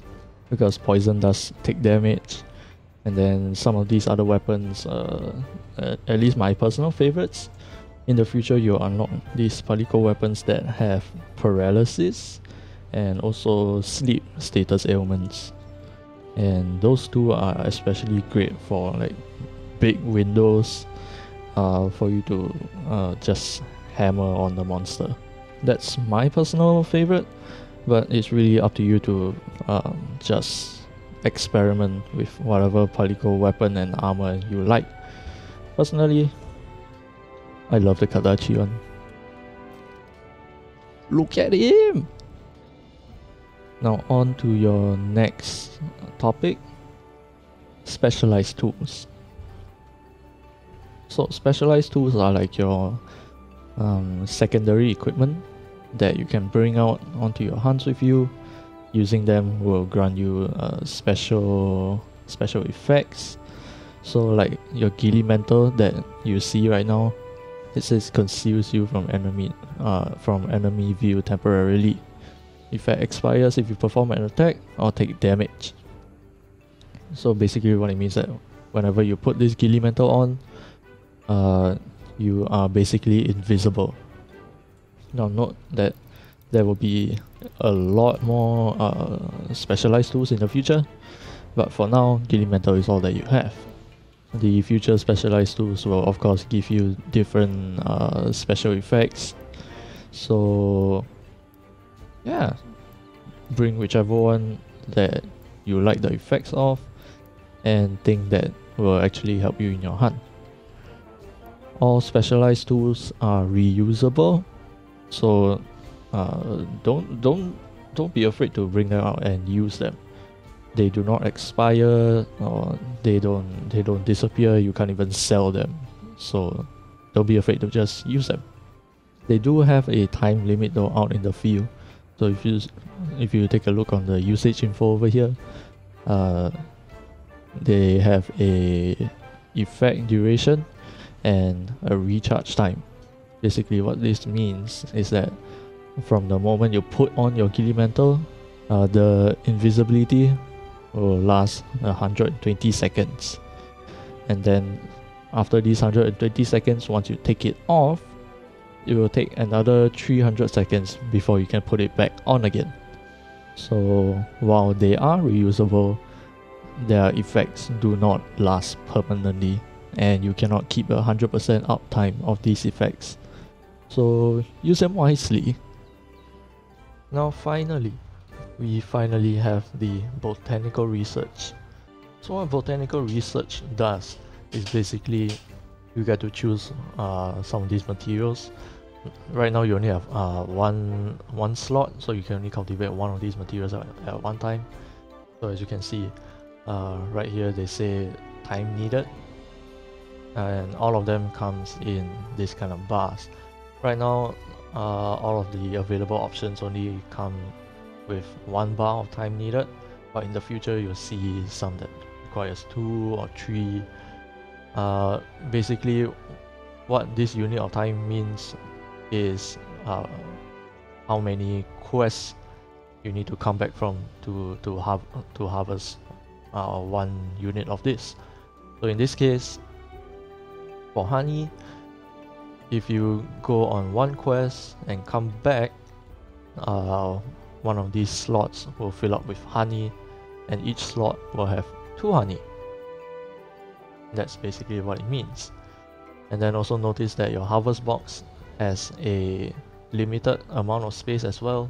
because poison does take damage. And then some of these other weapons, at least my personal favorites, in the future you'll unlock these particle weapons that have paralysis and also sleep status ailments. And those two are especially great for like big windows, for you to just hammer on the monster. That's my personal favorite, but it's really up to you to just experiment with whatever particle weapon and armor you like. Personally, I love the Kadachi one. Look at him! Now on to your next topic, specialized tools. So specialized tools are like your secondary equipment that you can bring out onto your hunts with you. Using them will grant you special effects. So like your Ghillie Mantle that you see right now, it says conceals you from enemy view temporarily. Effect expires if you perform an attack or take damage. So basically what it means that whenever you put this Ghillie Mantle on, you are basically invisible. Now note that there will be a lot more specialized tools in the future, but for now, Ghillie Mantle is all that you have. The future specialized tools will of course give you different special effects. So yeah, bring whichever one that you like the effects of and think that will actually help you in your hunt. All specialized tools are reusable, so don't be afraid to bring them out and use them. They do not expire, or they don't disappear. You can't even sell them, so don't be afraid to just use them. They do have a time limit though out in the field, so if you take a look on the usage info over here, they have a effect duration and a recharge time. Basically what this means is that from the moment you put on your Ghillie Mantle, the invisibility will last 120 seconds. And then after these 120 seconds, once you take it off, it will take another 300 seconds before you can put it back on again. So while they are reusable, their effects do not last permanently, and you cannot keep 100% uptime of these effects. So use them wisely. Now we finally have the Botanical Research. So what Botanical Research does is basically you get to choose some of these materials. Right now you only have one slot, so you can only cultivate one of these materials at one time. So as you can see, right here they say time needed, and all of them comes in this kind of bars. Right now, all of the available options only come with 1 bar of time needed, but in the future you'll see some that requires 2 or 3. Basically, what this unit of time means is how many quests you need to come back from to harvest 1 unit of this. So in this case, for honey, if you go on 1 quest and come back, one of these slots will fill up with honey, and each slot will have 2 honey. That's basically what it means. And then also notice that your harvest box has a limited amount of space as well.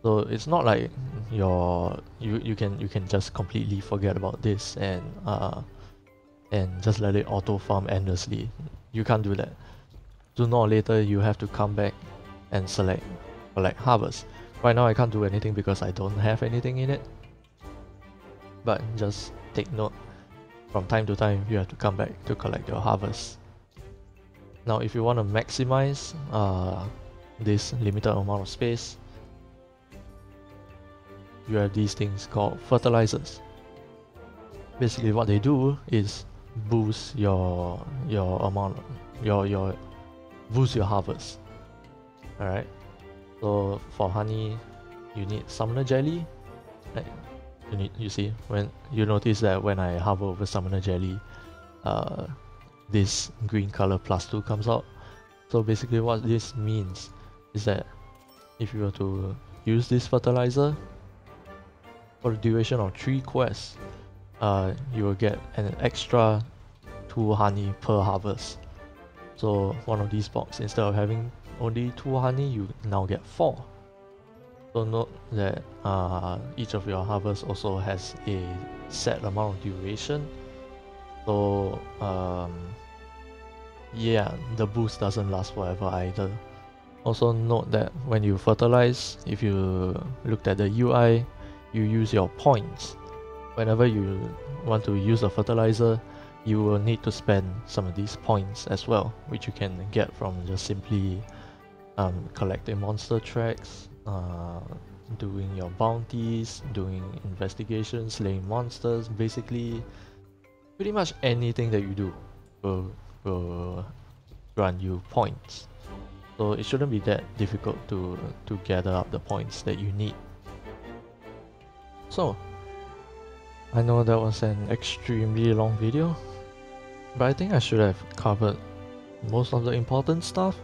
So it's not like you can just completely forget about this and just let it auto farm endlessly. You can't do that. Sooner or later you have to come back and select harvest. Right now I can't do anything because I don't have anything in it, but just take note, from time to time you have to come back to collect your harvest. Now if you want to maximize this limited amount of space, you have these things called fertilizers. Basically what they do is boost your amount, boost your harvest. Alright, so for honey you need summoner jelly. You see, when you notice that when I hover over Summoner Jelly, this green color +2 comes out. So basically what this means is that if you were to use this fertilizer for the duration of 3 quests, you will get an extra 2 honey per harvest. So one of these boxes, instead of having only 2 honey, you now get 4. So note that each of your harvests also has a set amount of duration. So yeah, the boost doesn't last forever either. Also note that when you fertilize, if you looked at the UI, you use your points. Whenever you want to use a fertilizer, you will need to spend some of these points as well, which you can get from just simply collecting monster tracks, doing your bounties, doing investigations, slaying monsters. Basically, pretty much anything that you do will grant you points. So it shouldn't be that difficult to gather up the points that you need. So, I know that was an extremely long video, but I think I should have covered most of the important stuff,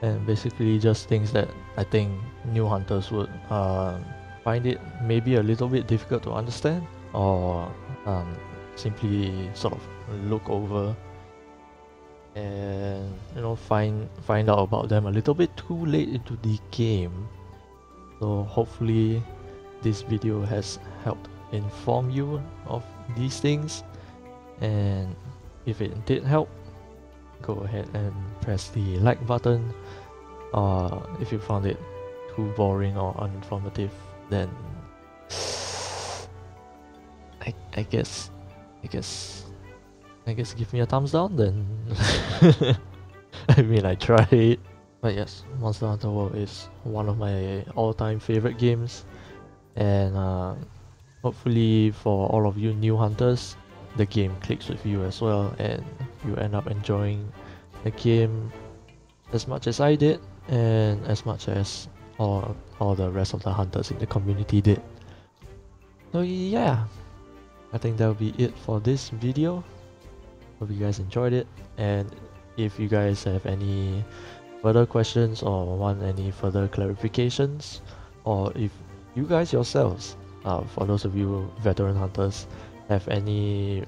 and basically just things that I think new hunters would find it maybe a little bit difficult to understand, or simply sort of look over and find out about them a little bit too late into the game. So hopefully this video has helped inform you of these things, and if it did help, go ahead and press the like button. If you found it too boring or uninformative, then I guess give me a thumbs down then. I mean, I tried. But yes, Monster Hunter World is one of my all-time favorite games, and hopefully for all of you new hunters, the game clicks with you as well, and you end up enjoying the game as much as I did, and as much as all the rest of the hunters in the community did. So yeah, I think that'll be it for this video. Hope you guys enjoyed it, and if you guys have any further questions or want any further clarifications, or if you guys yourselves, for those of you veteran hunters, have any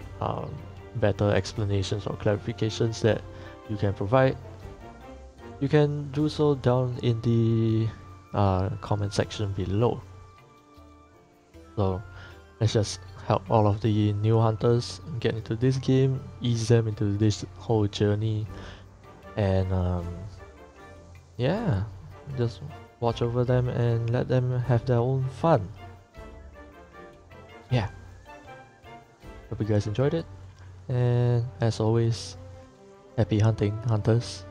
better explanations or clarifications that you can provide, you can do so down in the comment section below. So let's just help all of the new hunters get into this game, ease them into this whole journey, and yeah, just watch over them and let them have their own fun. Yeah, hope you guys enjoyed it, and as always, happy hunting, hunters.